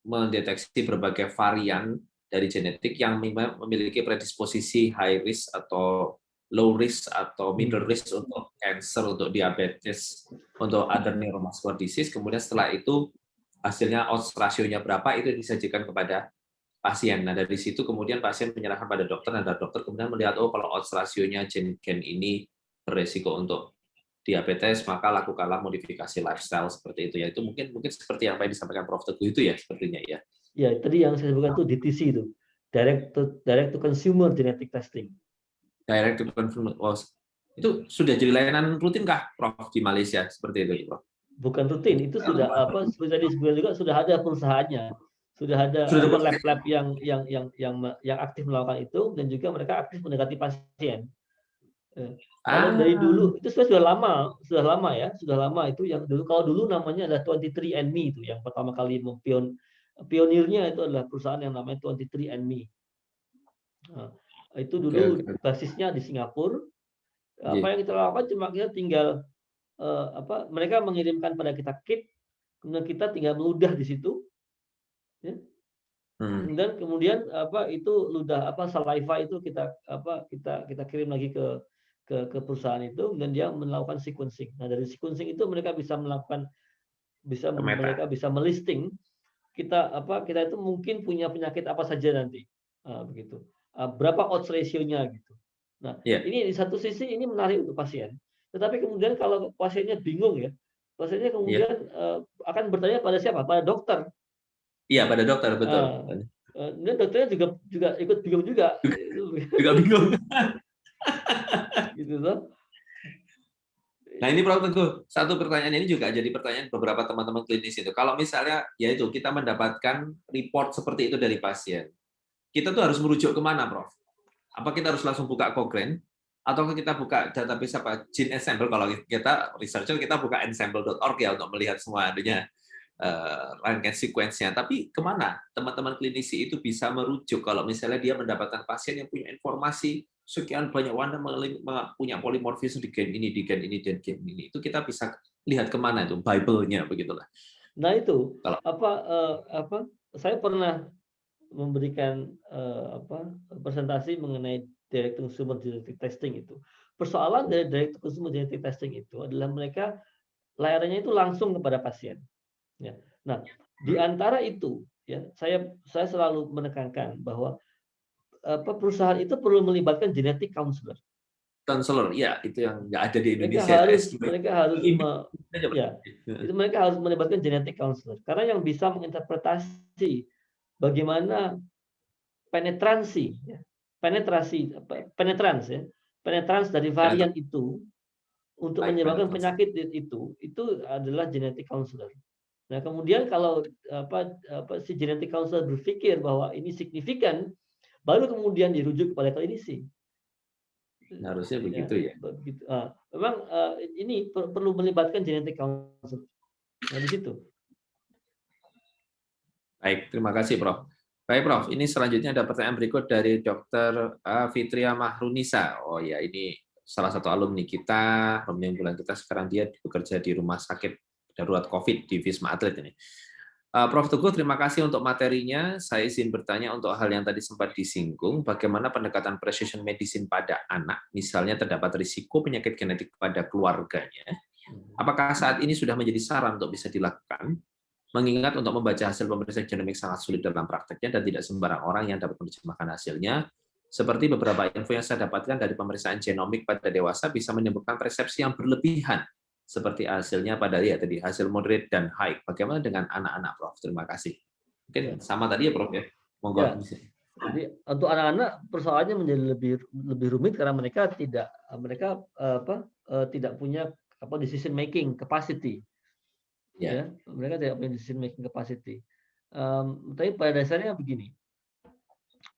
Speaker 2: mendeteksi berbagai varian dari genetik yang memiliki predisposisi high risk atau low risk atau middle risk untuk cancer, untuk diabetes, untuk other neuromuscular disease. Kemudian setelah itu hasilnya odds rasionya berapa itu disajikan kepada pasien. Nah, dari situ kemudian pasien menyerahkan pada dokter, dan dokter kemudian melihat, oh kalau odds rasionya gen ini beresiko untuk diabetes, maka lakukanlah modifikasi lifestyle seperti itu ya. Itu mungkin seperti apa yang disampaikan Prof. Teguh itu ya sepertinya ya.
Speaker 3: Ya, tadi yang saya sebutkan itu DTC itu, direct to consumer genetic testing.
Speaker 2: Direct to consumer. Oh, itu sudah jadi layanan rutin kah Prof di Malaysia seperti itu, Prof?
Speaker 3: Bukan rutin, itu sudah seperti tadi disebutkan juga sudah ada perusahaannya, sudah ada lab-lab yang aktif melakukan itu, dan juga mereka aktif mendekati pasien. Kalau dari dulu itu sudah lama ya, sudah lama itu yang dulu. Kalau dulu namanya adalah 23andMe itu yang pertama kali pionirnya itu adalah perusahaan yang namanya 23andMe. Nah, itu dulu
Speaker 2: Oke.
Speaker 3: basisnya di Singapura.
Speaker 2: Iya.
Speaker 3: Apa yang kita lakukan cuma kita tinggal mereka mengirimkan pada kita kit, kemudian kita tinggal meludah di situ, ya. Dan kemudian itu ludah saliva itu kita kirim lagi ke perusahaan itu, dan dia melakukan sequencing. Nah, dari sequencing itu mereka bisa mereka bisa melisting kita itu mungkin punya penyakit apa saja nanti, begitu. Berapa odds ratio-nya gitu. Nah, ini di satu sisi ini menarik untuk pasien. Tetapi kemudian kalau pasiennya bingung ya, pasiennya kemudian akan bertanya pada siapa? Pada dokter.
Speaker 2: Iya, pada dokter, betul.
Speaker 3: Dan dokternya juga ikut bingung juga.
Speaker 2: Juga bingung.
Speaker 3: Gitu loh.
Speaker 2: Nah, ini Prof Teguh, satu pertanyaan ini juga jadi pertanyaan beberapa teman-teman klinis itu. Kalau misalnya yaitu kita mendapatkan report seperti itu dari pasien, kita tuh harus merujuk kemana, Prof? Apa kita harus langsung buka Cochrane? Atau kita buka database Gene Ensemble? Kalau kita researcher, kita buka ensemble.org ya untuk melihat semua adanya rangkaian sequence-nya. Tapi kemana teman-teman klinisi itu bisa merujuk kalau misalnya dia mendapatkan pasien yang punya informasi sekian banyak warna punya polimorfisme di gen ini, di gen ini, dan gen ini. Itu kita bisa lihat kemana itu Bible-nya begitulah.
Speaker 3: Nah itu saya pernah memberikan presentasi mengenai direct consumer genetic testing itu. Persoalan dari direct consumer genetic testing itu adalah mereka layarannya itu langsung kepada pasien. Ya. Nah, di antara itu, ya, saya selalu menekankan bahwa perusahaan itu perlu melibatkan genetic counselor.
Speaker 2: Counselor, ya, itu yang nggak ada di Indonesia.
Speaker 3: Mereka harus melibatkan genetic counselor karena yang bisa menginterpretasi bagaimana penetrans dari varian itu untuk menyebabkan penyakit itu adalah genetic counselor. Nah, kemudian kalau si genetic counselor berpikir bahwa ini signifikan, baru kemudian dirujuk kepada klinisi.
Speaker 2: Harusnya begitu ya.
Speaker 3: Begitu. Memang ini perlu melibatkan genetic counselor. Nah, di situ.
Speaker 2: Baik, terima kasih, Prof. Baik, Prof. Ini selanjutnya ada pertanyaan berikut dari Dr. Fitria Mahrunisa. Oh ya, ini salah satu alumni kita, alumni kita sekarang dia bekerja di rumah sakit darurat COVID di Wisma Atlet ini. Prof. Teguh, terima kasih untuk materinya. Saya izin bertanya untuk hal yang tadi sempat disinggung, bagaimana pendekatan precision medicine pada anak, misalnya terdapat risiko penyakit genetik pada keluarganya. Apakah saat ini sudah menjadi saran untuk bisa dilakukan? Mengingat untuk membaca hasil pemeriksaan genomik sangat sulit dalam prakteknya dan tidak sembarang orang yang dapat menerjemahkan hasilnya. Seperti beberapa info yang saya dapatkan dari pemeriksaan genomik pada dewasa bisa menyebabkan persepsi yang berlebihan, seperti hasilnya pada tadi hasil moderate dan high. Bagaimana dengan anak-anak, Prof? Terima kasih. Mungkin sama tadi ya, Prof ya. Monggo.
Speaker 3: Ya. Jadi untuk anak-anak persoalannya menjadi lebih rumit karena mereka tidak punya decision making capacity. Ya, mereka tidak punya decision making capacity. Tapi pada dasarnya begini.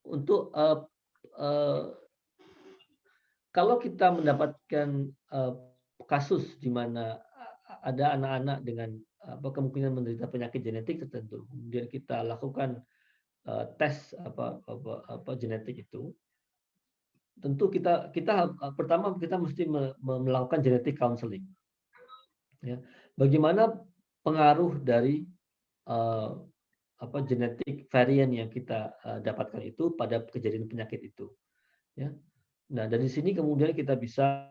Speaker 3: Untuk kalau kita mendapatkan kasus di mana ada anak-anak dengan kemungkinan menderita penyakit genetik tertentu, kemudian kita lakukan tes genetik itu, tentu kita pertama kita mesti melakukan genetic counseling. Ya, bagaimana pengaruh dari genetik varian yang kita dapatkan itu pada kejadian penyakit itu. Ya. Nah, dari sini kemudian kita bisa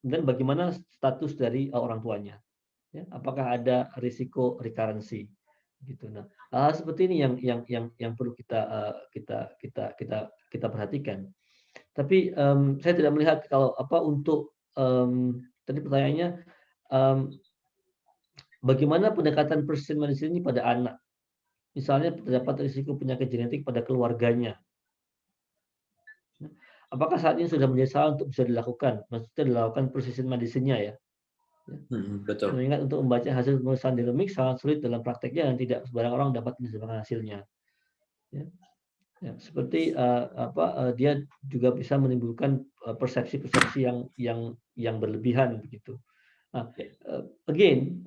Speaker 3: dan bagaimana status dari orang tuanya. Ya, apakah ada risiko rekarensi gitu. Nah, hal seperti ini yang perlu kita perhatikan. Tapi saya tidak melihat kalau untuk tadi pertanyaannya bagaimana pendekatan precision medicine ini pada anak. Misalnya terdapat risiko penyakit genetik pada keluarganya. Apakah saat ini sudah menjadi salah untuk bisa dilakukan? Maksudnya dilakukan precision medicine-nya ya.
Speaker 2: Betul.
Speaker 3: Mengingat untuk membaca hasil pemeriksaan genomik sangat sulit dalam prakteknya dan tidak sembarang orang dapat menerjemahkan hasilnya. Ya. Ya, seperti dia juga bisa menimbulkan persepsi-persepsi yang berlebihan begitu. Nah, again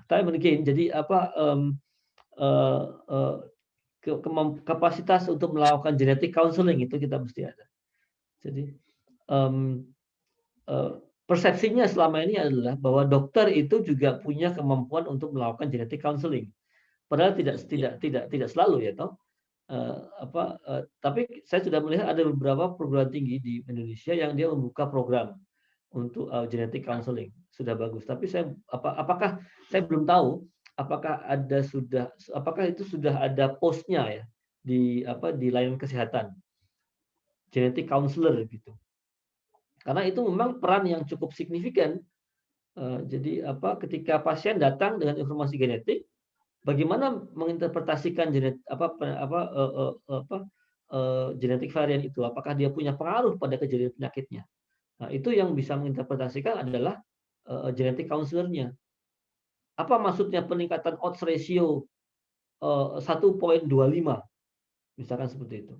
Speaker 3: time and again, jadi kapasitas untuk melakukan genetic counseling itu kita mesti ada. Jadi persepsinya selama ini adalah bahwa dokter itu juga punya kemampuan untuk melakukan genetic counseling. Padahal tidak selalu ya toh. Tapi saya sudah melihat ada beberapa perguruan tinggi di Indonesia yang dia membuka program untuk genetic counseling, sudah bagus. Tapi apakah saya belum tahu apakah itu sudah ada postnya ya di layanan kesehatan genetic counselor gitu. Karena itu memang peran yang cukup signifikan. Jadi ketika pasien datang dengan informasi genetik, bagaimana menginterpretasikan genetik varian itu? Apakah dia punya pengaruh pada kejadian penyakitnya? Nah, itu yang bisa menginterpretasikan adalah genetic counselor-nya. Apa maksudnya peningkatan odds ratio 1,25, misalkan seperti itu?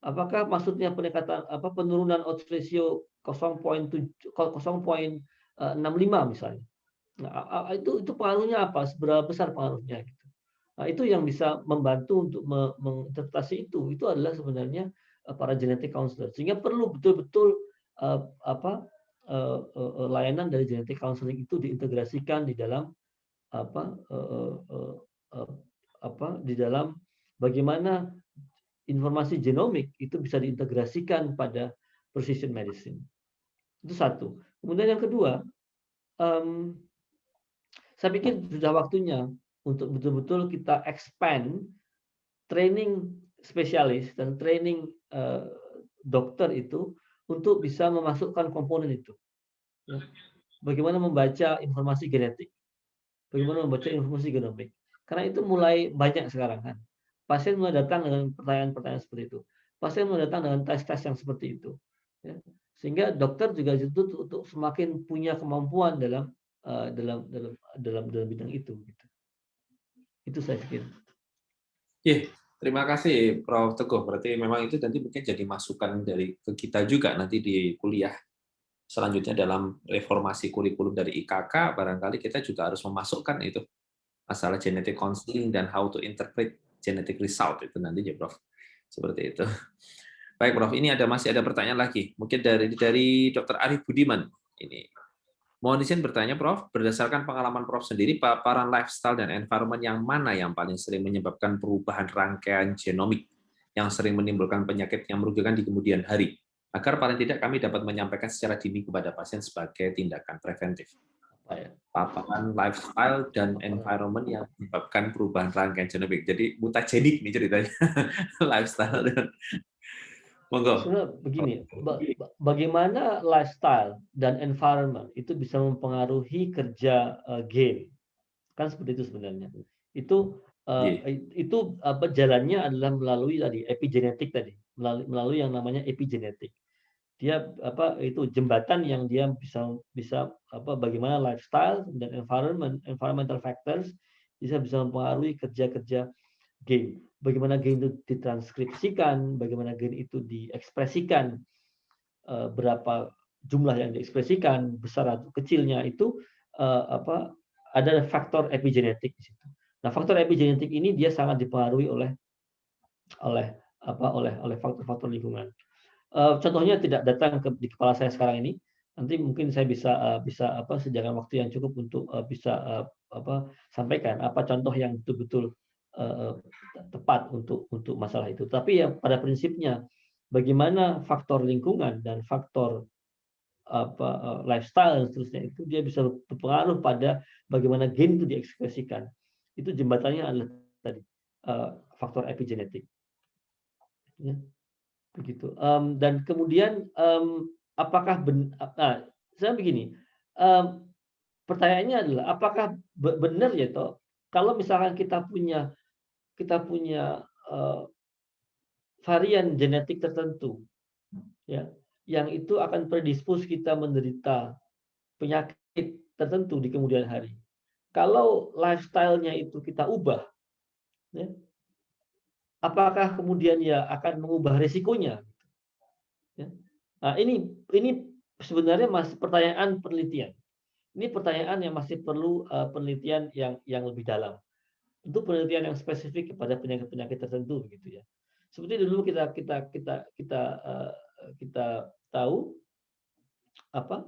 Speaker 3: Apakah maksudnya peningkatan penurunan odds ratio 0,65 misalnya? Nah, itu pengaruhnya apa? Seberapa besar pengaruhnya? Gitu. Nah, itu yang bisa membantu untuk menginterpretasi itu. Itu adalah sebenarnya para genetic counselor. Sehingga perlu betul-betul layanan dari genetic counseling itu diintegrasikan di dalam di dalam bagaimana informasi genomik itu bisa diintegrasikan pada precision medicine. Itu satu. Kemudian yang kedua, saya pikir sudah waktunya untuk betul-betul kita expand training spesialis dan training dokter itu untuk bisa memasukkan komponen itu. Bagaimana membaca informasi genetik, bagaimana membaca informasi genomik. Karena itu mulai banyak sekarang kan. Pasien mulai datang dengan pertanyaan-pertanyaan seperti itu. Pasien mulai datang dengan tes-tes yang seperti itu. Ya. Sehingga dokter juga dituntut untuk semakin punya kemampuan dalam bidang itu. Gitu. Itu saya pikir.
Speaker 2: Terima kasih Prof. Teguh. Berarti memang itu nanti mungkin jadi masukan dari ke kita juga nanti di kuliah selanjutnya dalam reformasi kurikulum dari IKK. Barangkali kita juga harus memasukkan itu masalah genetic counseling dan how to interpret genetic result itu nantinya, Prof. Seperti itu. Baik, Prof. Ini masih ada pertanyaan lagi. Mungkin dari Dr. Arif Budiman. Ini. Mohon izin bertanya, Prof. Berdasarkan pengalaman Prof sendiri, paparan lifestyle dan environment yang mana yang paling sering menyebabkan perubahan rangkaian genomik yang sering menimbulkan penyakit yang merugikan di kemudian hari? Agar paling tidak kami dapat menyampaikan secara dini kepada pasien sebagai tindakan preventif. Paparan lifestyle dan environment yang menyebabkan perubahan rangkaian genomik. Jadi mutagenik nih ceritanya. Lifestyle dan monggo.
Speaker 3: Sebenarnya begini, bagaimana lifestyle dan environment itu bisa mempengaruhi kerja gen? Kan seperti itu sebenarnya. Itu jalannya adalah melalui epigenetik tadi, melalui yang namanya epigenetik. Dia itu jembatan yang dia bisa bagaimana lifestyle dan environmental factors bisa mempengaruhi kerja-kerja gen. Bagaimana gen itu ditranskripsikan, bagaimana gen itu diekspresikan, berapa jumlah yang diekspresikan, besar atau kecilnya itu ada faktor epigenetik di situ. Nah, faktor epigenetik ini dia sangat dipengaruhi oleh faktor-faktor lingkungan. Contohnya tidak datang di kepala saya sekarang ini. Nanti mungkin saya bisa sediakan waktu yang cukup untuk bisa sampaikan apa contoh yang betul-betul tepat untuk masalah itu. Tapi ya pada prinsipnya bagaimana faktor lingkungan dan faktor lifestyle dan seterusnya itu dia bisa berpengaruh pada bagaimana gen itu diekspresikan. Itu jembatannya adalah tadi faktor epigenetik. Ya, begitu. Dan kemudian apakah saya begini, pertanyaannya adalah apakah benar ya toh kalau misalkan kita punya varian genetik tertentu, ya, yang itu akan predispose kita menderita penyakit tertentu di kemudian hari. Kalau lifestyle-nya itu kita ubah, ya, apakah kemudian ya akan mengubah risikonya? Ya. Nah, ini sebenarnya masih pertanyaan penelitian. Ini pertanyaan yang masih perlu penelitian yang lebih dalam. Tentu penelitian yang spesifik kepada penyakit-penyakit tertentu begitu ya. Seperti dulu kita tahu apa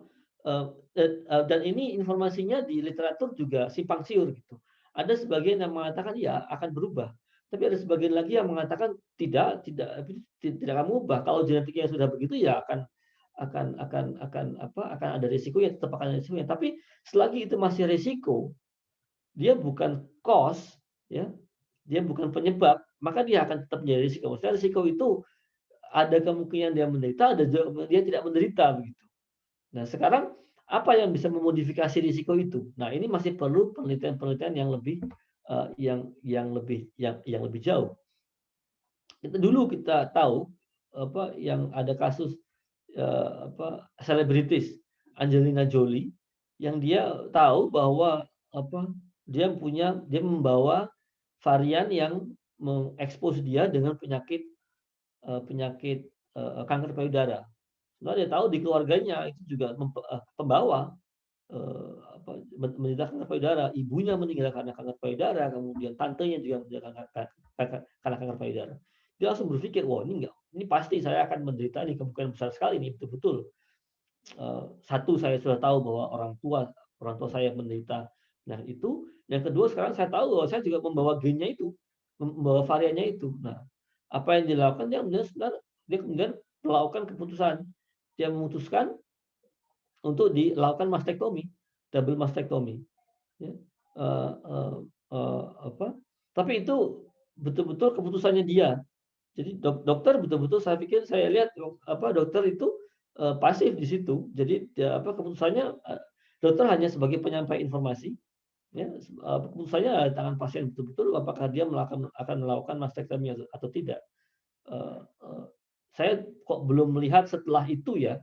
Speaker 3: dan ini informasinya di literatur juga simpang siur gitu. Ada sebagian yang mengatakan ya akan berubah, tapi ada sebagian lagi yang mengatakan tidak akan mengubah. Kalau genetiknya sudah begitu ya akan ada risikonya, tetap akan ada risikonya. Tapi selagi itu masih risiko, dia bukan cause, ya, dia bukan penyebab, maka dia akan tetap menjadi risiko. Maksudnya risiko itu ada kemungkinan dia menderita, ada juga dia tidak menderita begitu. Nah, sekarang apa yang bisa memodifikasi risiko itu? Nah, ini masih perlu penelitian-penelitian yang lebih yang lebih jauh. Kita tahu yang ada kasus selebritis Angelina Jolie yang dia tahu bahwa dia membawa varian yang mengekspos dia dengan penyakit kanker payudara. Sebenarnya dia tahu di keluarganya itu juga pembawa menderita kanker payudara, ibunya meninggal karena kanker payudara, kemudian tantenya juga menderita karena kanker payudara. Dia langsung berpikir, wah ini pasti saya akan menderita, ini kemungkinan besar sekali ini betul-betul. Satu, saya sudah tahu bahwa orang tua saya menderita. Nah itu, yang kedua sekarang saya tahu bahwa saya juga membawa gennya itu, membawa variannya itu. Nah, apa yang dilakukan dia kemudian melakukan keputusan. Dia memutuskan untuk dilakukan mastektomi, double mastektomi. Ya. Tapi itu betul-betul keputusannya dia. Jadi dokter betul-betul saya lihat dokter itu pasif di situ. Jadi keputusannya dokter hanya sebagai penyampai informasi. Ya, keputusannya tangan pasien betul-betul apakah dia akan melakukan mastektomi atau tidak. Saya kok belum melihat setelah itu ya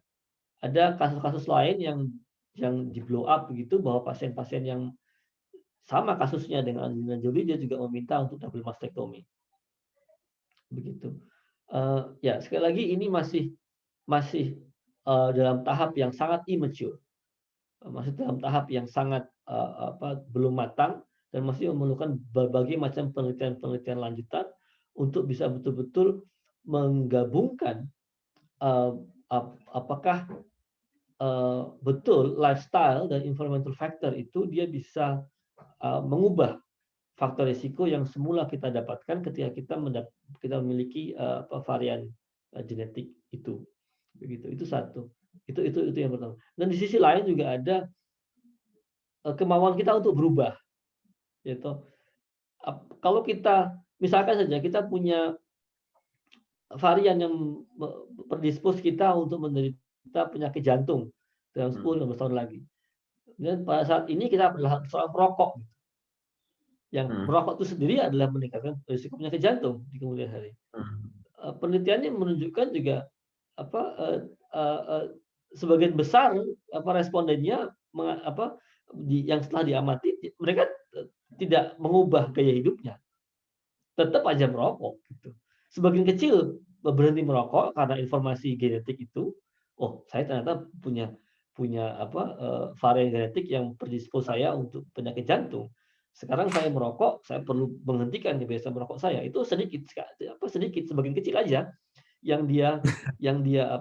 Speaker 3: ada kasus-kasus lain yang di blow up begitu bahwa pasien-pasien yang sama kasusnya dengan Angelina Jolie dia juga meminta untuk double mastektomi. Begitu. Ya sekali lagi ini masih dalam tahap yang sangat immature. Masih dalam tahap yang sangat belum matang dan masih memerlukan berbagai macam penelitian-penelitian lanjutan untuk bisa betul-betul menggabungkan apakah betul lifestyle dan environmental factor itu dia bisa mengubah faktor risiko yang semula kita dapatkan ketika kita memiliki varian genetik itu. Begitu. Itu satu. Itu yang pertama. Dan di sisi lain juga ada kemauan kita untuk berubah. Yaitu kalau kita misalkan saja kita punya varian yang predispose kita untuk menderita penyakit jantung dalam 10-15 tahun lagi. Dan pada saat ini kita adalah seorang perokok. Yang merokok itu sendiri adalah meningkatkan risiko penyakit jantung di kemudian hari. Penelitiannya menunjukkan juga sebagian besar respondennya yang setelah diamati mereka tidak mengubah gaya hidupnya, tetap aja merokok. Gitu. Sebagian kecil berhenti merokok karena informasi genetik itu, oh saya ternyata punya varian genetik yang predispose saya untuk penyakit jantung. Sekarang saya merokok, saya perlu menghentikan kebiasaan merokok saya. Itu sedikit sebagian kecil aja yang dia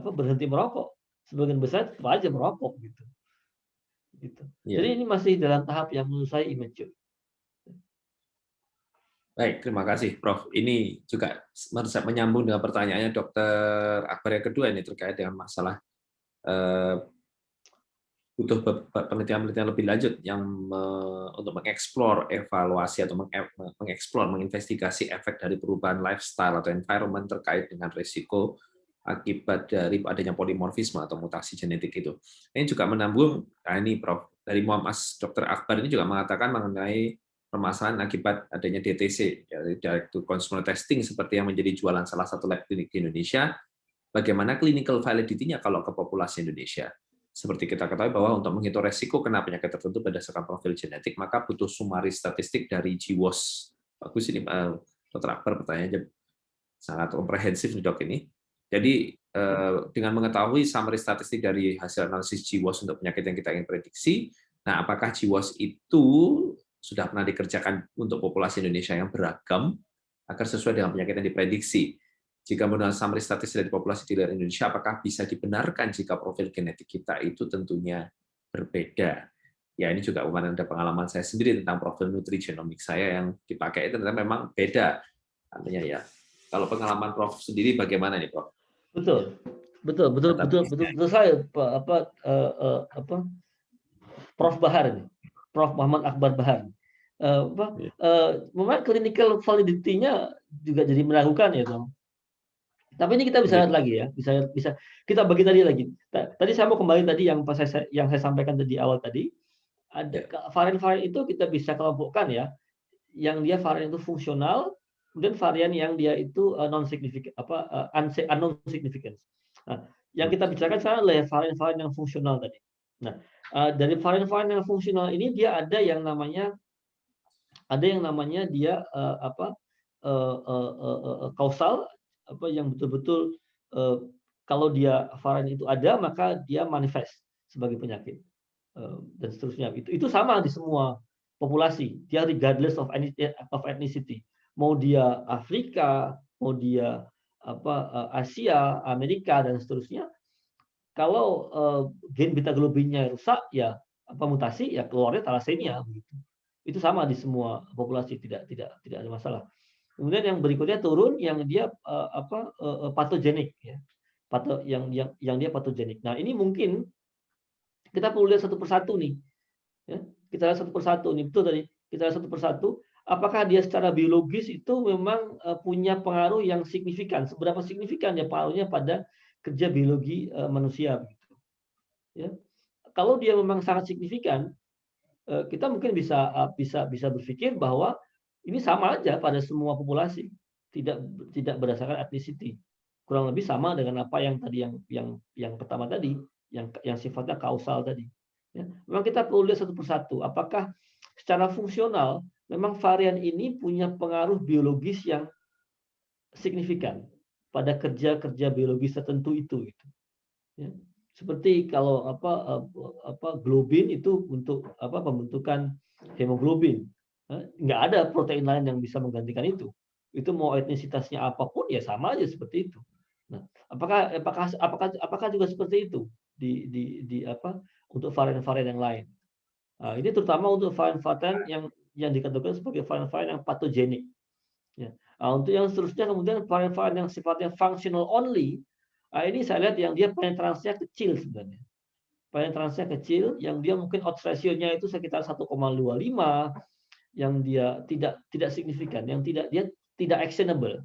Speaker 3: berhenti merokok. Sebagian besar tetap aja merokok gitu. Yeah. Jadi ini masih dalam tahap yang menurut saya immature.
Speaker 2: Baik, terima kasih Prof. Ini juga menyambung dengan pertanyaannya Dr. Akbar yang kedua ini terkait dengan masalah butuh penelitian-penelitian lebih lanjut yang untuk mengeksplor evaluasi atau menginvestigasi efek dari perubahan lifestyle atau environment terkait dengan risiko akibat dari adanya polimorfisme atau mutasi genetik itu. Ini juga menambung, ini Prof. dari Mas Dr. Akbar ini juga mengatakan mengenai permasalahan akibat adanya DTC, Direct to Consumer Testing, seperti yang menjadi jualan salah satu lab klinik di Indonesia. Bagaimana clinical validity-nya kalau ke populasi Indonesia? Seperti kita ketahui bahwa untuk menghitung resiko kena penyakit tertentu berdasarkan profil genetik, maka butuh sumari statistik dari GWAS. Bagus ini Dr. Akbar pertanyaannya. Sangat komprehensif nih Dok ini. Jadi dengan mengetahui summary statistik dari hasil analisis GWAS untuk penyakit yang kita ingin prediksi, nah apakah GWAS itu sudah pernah dikerjakan untuk populasi Indonesia yang beragam agar sesuai dengan penyakit yang diprediksi? Jika menggunakan summary statistik dari populasi di luar Indonesia, apakah bisa dibenarkan jika profil genetik kita itu tentunya berbeda? Ya ini juga kemarin ada pengalaman saya sendiri tentang profil nutrigenomik saya yang dipakai itu ternyata memang beda. Artinya ya, kalau pengalaman Prof sendiri bagaimana nih Prof?
Speaker 3: Betul saya Prof Bahar ini, Prof Muhammad Akbar Bahar. Memang clinical validity-nya juga jadi meragukan ya, Bang. Tapi ini kita bisa lihat lagi ya, bisa kita bagi tadi lagi. Tadi saya mau kembali tadi yang saya sampaikan tadi awal tadi, ada varian-varian itu kita bisa kelompokkan ya, yang dia varian itu fungsional, kemudian varian yang dia itu non significant unknown significance. Nah, yang kita bicarakan sekarang adalah varian-varian yang fungsional tadi. Nah, dari varian-varian yang fungsional ini dia ada yang namanya dia kausal, yang betul-betul kalau dia varian itu ada maka dia manifest sebagai penyakit dan seterusnya. Itu sama di semua populasi. Dia regardless of ethnicity. Mau dia Afrika, mau dia Asia, Amerika dan seterusnya. Kalau gen beta globinnya rusak ya mutasi ya keluarnya thalassemia begitu. Itu sama di semua populasi, tidak ada masalah. Kemudian yang berikutnya turun yang dia patogenik ya. Yang dia patogenik. Nah, ini mungkin kita perlu lihat satu persatu nih. Ya, kita lihat satu persatu nih, betul tadi. Kita lihat satu persatu, apakah dia secara biologis itu memang punya pengaruh yang signifikan? Seberapa signifikan ya pengaruhnya pada kerja biologi manusia begitu. Ya. Kalau dia memang sangat signifikan, kita mungkin bisa berpikir bahwa ini sama aja pada semua populasi, tidak berdasarkan ethnicity. Kurang lebih sama dengan apa yang tadi yang pertama tadi, yang sifatnya kausal tadi. Ya. Memang kita perlu lihat satu persatu. Apakah secara fungsional memang varian ini punya pengaruh biologis yang signifikan pada kerja biologis tertentu itu. Gitu. Ya. Seperti kalau globin itu untuk pembentukan hemoglobin, nggak ada protein lain yang bisa menggantikan itu. Itu mau etnisitasnya apapun ya sama aja seperti itu. Nah, apakah juga seperti itu untuk varian-varian yang lain? Nah, ini terutama untuk varian-varian yang dikategorikan sebagai varian-varian yang patogenik. Ya. Nah, untuk yang seterusnya kemudian varian-varian yang sifatnya functional only. Nah, ini saya lihat yang dia penetrasinya kecil sebenarnya. Penetrasinya kecil, yang dia mungkin odds ratio-nya itu sekitar 1,25, yang dia tidak signifikan, yang dia tidak actionable.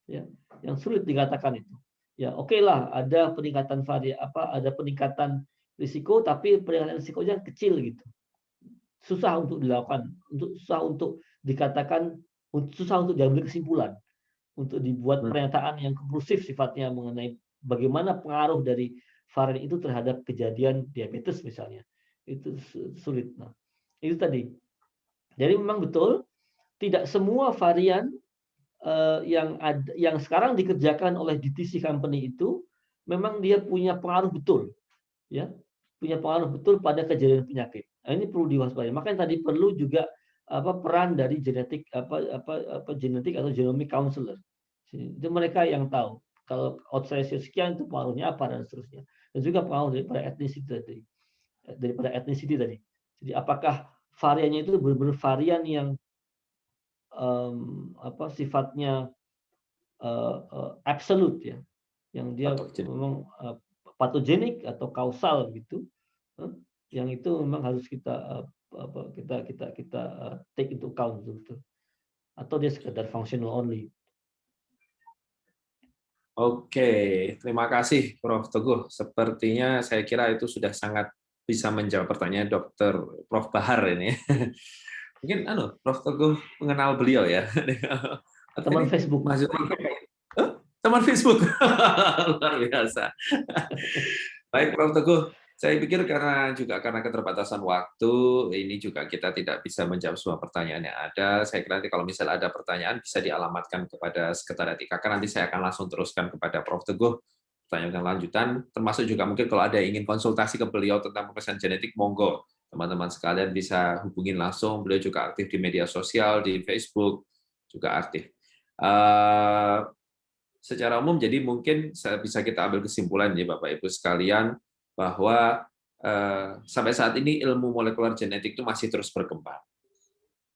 Speaker 3: Ya, yang sulit dikatakan itu. Ya, oke lah, ada peningkatan ada peningkatan risiko, tapi peningkatan risikonya kecil gitu. Susah untuk dilakukan, susah untuk dikatakan, susah untuk diambil kesimpulan, untuk dibuat pernyataan yang konklusif sifatnya mengenai bagaimana pengaruh dari varian itu terhadap kejadian diabetes misalnya. Itu sulit. Nah, itu tadi. Jadi memang betul tidak semua varian yang sekarang dikerjakan oleh DTC company itu memang dia punya pengaruh betul, ya, punya pengaruh betul pada kejadian penyakit. Nah, ini perlu diwaspadai. Makanya tadi perlu juga peran dari genetik genetik atau genomic counselor. Itu mereka yang tahu. Kalau odds ratio sekian itu pengaruhnya apa dan seterusnya. Dan juga pengaruh daripada ethnicity tadi. Jadi apakah variannya itu benar-benar varian yang sifatnya absolute ya, yang dia memang patogenik atau kausal gitu, yang itu memang harus kita take into account betul. Atau dia sekedar functional only.
Speaker 2: Oke, terima kasih Prof. Teguh. Sepertinya saya kira itu sudah sangat bisa menjawab pertanyaan Dr. Prof. Bahar ini. Mungkin Prof. Teguh mengenal beliau ya.
Speaker 3: Teman Facebook.
Speaker 2: Teman Facebook. Luar biasa. Baik Prof. Teguh, Saya pikir karena keterbatasan waktu, ini juga kita tidak bisa menjawab semua pertanyaan yang ada. Saya kira nanti kalau misalnya ada pertanyaan bisa dialamatkan kepada Sekretariat IKK. Nanti saya akan langsung teruskan kepada Prof. Teguh pertanyaan lanjutan. Termasuk juga mungkin kalau ada yang ingin konsultasi ke beliau tentang pemeriksaan genetik, monggo teman-teman sekalian bisa hubungin langsung. Beliau juga aktif di media sosial, di Facebook juga aktif. Secara umum, jadi mungkin bisa kita ambil kesimpulan ya Bapak Ibu sekalian, bahwa sampai saat ini ilmu molekuler genetik itu masih terus berkembang.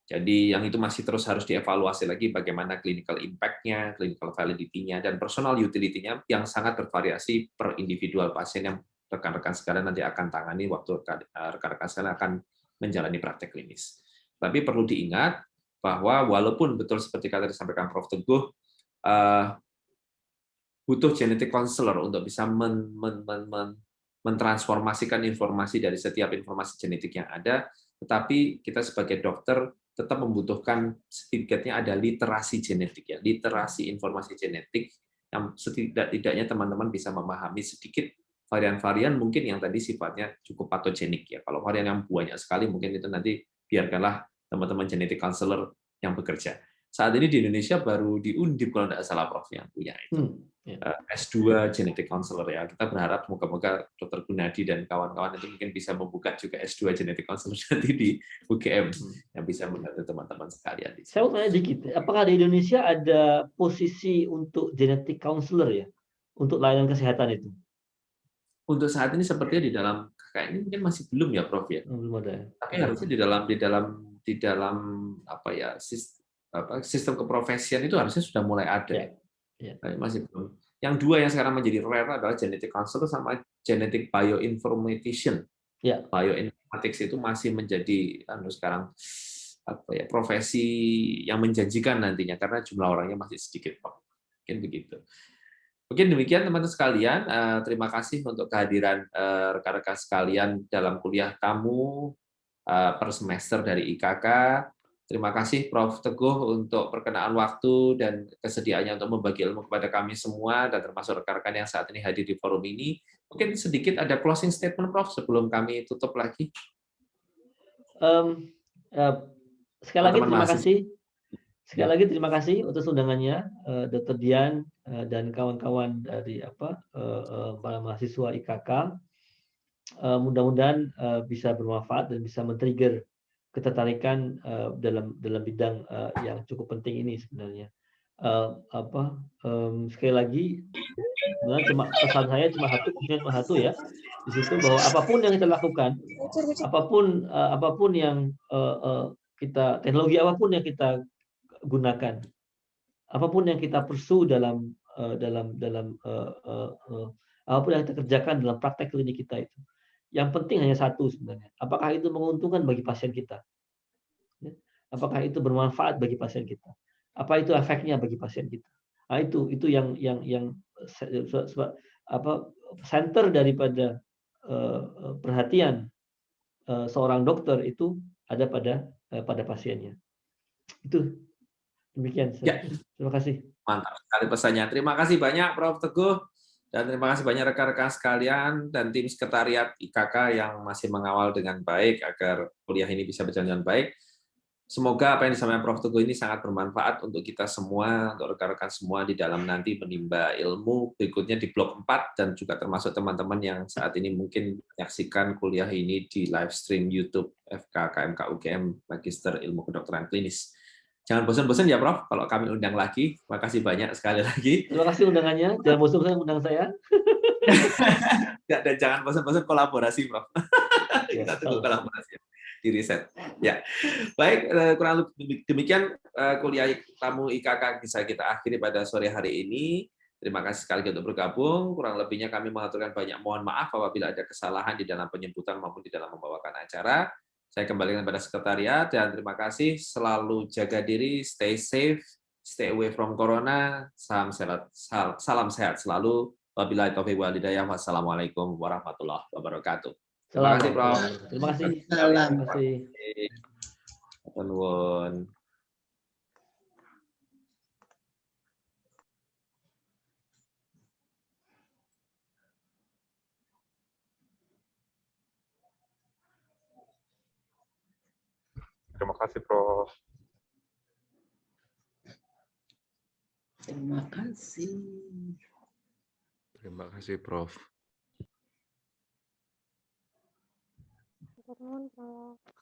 Speaker 2: Jadi yang itu masih terus harus dievaluasi lagi bagaimana clinical impact-nya, clinical validity-nya, dan personal utility-nya yang sangat bervariasi per individual pasien yang rekan-rekan sekalian nanti akan tangani waktu rekan-rekan sekalian akan menjalani praktek klinis. Tapi perlu diingat bahwa walaupun betul seperti kata disampaikan Prof. Teguh, butuh genetic counselor untuk bisa mentransformasikan informasi dari setiap informasi genetik yang ada, tetapi kita sebagai dokter tetap membutuhkan setidaknya ada literasi genetik, ya, literasi informasi genetik yang setidaknya teman-teman bisa memahami sedikit varian-varian mungkin yang tadi sifatnya cukup patogenik, ya. Kalau varian yang banyak sekali mungkin itu nanti biarkanlah teman-teman genetic counselor yang bekerja. Saat ini di Indonesia baru di Undip kalau tidak salah Prof yang punya itu. S2 genetic counselor, ya. Kita berharap moga-moga Dr. Gunadi dan kawan-kawan itu mungkin bisa membuka juga S2 genetic counselor nanti di UGM yang bisa membantu teman-teman sekalian.
Speaker 3: Saya mau tanya dikit, apakah di Indonesia ada posisi untuk genetic counselor ya untuk layanan kesehatan itu?
Speaker 2: Untuk saat ini sepertinya di dalam KKN ini mungkin masih belum ya Prof ya.
Speaker 3: Belum ada.
Speaker 2: Tapi harusnya di dalam apa ya sistem keprofesian itu harusnya sudah mulai ada.
Speaker 3: Ya.
Speaker 2: Tapi masih belum. Yang dua yang sekarang menjadi rare adalah genetic counselor sama genetic bioinformatician.
Speaker 3: Ya.
Speaker 2: Bioinformatics itu masih menjadi sekarang profesi yang menjanjikan nantinya karena jumlah orangnya masih sedikit, Pak. Mungkin begitu. Mungkin demikian teman-teman sekalian. Terima kasih untuk kehadiran rekan-rekan sekalian dalam kuliah kamu per semester dari IKK. Terima kasih Prof. Teguh untuk perkenaan waktu dan kesediaannya untuk membagi ilmu kepada kami semua dan termasuk rekan-rekan yang saat ini hadir di forum ini. Mungkin sedikit ada closing statement Prof sebelum kami tutup lagi.
Speaker 3: Sekali lagi terima kasih. Sekali lagi terima kasih atas undangannya Dr. Dian dan kawan-kawan dari para mahasiswa IKK. Mudah-mudahan bisa bermanfaat dan bisa men-trigger ketertarikan dalam bidang yang cukup penting ini sebenarnya. Sekali lagi, sebenarnya pesan saya cuma satu ya di situ, bahwa apapun yang kita lakukan, apapun yang teknologi apapun yang kita gunakan, apapun yang kita pursue dalam apapun yang kita kerjakan dalam praktek klinik kita itu, yang penting hanya satu sebenarnya, apakah itu menguntungkan bagi pasien kita, apakah itu bermanfaat bagi pasien kita, apa itu efeknya bagi pasien kita. Nah, itu yang center daripada perhatian seorang dokter itu ada pada pasiennya. Itu demikian.
Speaker 2: Ya.
Speaker 3: Terima kasih.
Speaker 2: Mantap sekali pesannya. Terima kasih banyak Prof. Teguh. Dan terima kasih banyak rekan-rekan sekalian dan tim sekretariat IKK yang masih mengawal dengan baik agar kuliah ini bisa berjalan dengan baik. Semoga apa yang disampaikan Prof. Teguh ini sangat bermanfaat untuk kita semua, untuk rekan-rekan semua di dalam nanti menimba ilmu berikutnya di blok 4 dan juga termasuk teman-teman yang saat ini mungkin menyaksikan kuliah ini di live stream YouTube FK KMK UGM Magister Ilmu Kedokteran Klinis. Jangan bosan-bosan ya Prof, kalau kami undang lagi. Terima kasih banyak sekali lagi.
Speaker 3: Terima kasih undangannya. Jangan bosan-bosan undang saya.
Speaker 2: Dan jangan bosan-bosan kolaborasi Prof. Kita tunggu kolaborasi di riset. Ya, baik. Kurang lebih demikian kuliah tamu IKK bisa kita akhiri pada sore hari ini. Terima kasih sekali untuk bergabung. Kurang lebihnya kami mengaturkan banyak mohon maaf apabila ada kesalahan di dalam penyebutan maupun di dalam membawakan acara. Saya kembalikan pada sekretariat dan terima kasih. Selalu jaga diri, stay safe, stay away from corona. Salam sehat selalu. Wabillahi taufiq wal hidayah. Wassalamualaikum warahmatullahi wabarakatuh. Terima kasih, Prof.
Speaker 3: Terima kasih.
Speaker 2: Terima kasih.
Speaker 5: Terima kasih, Prof.
Speaker 6: Terima kasih.
Speaker 7: Terima kasih, Prof.
Speaker 4: Turun, Prof.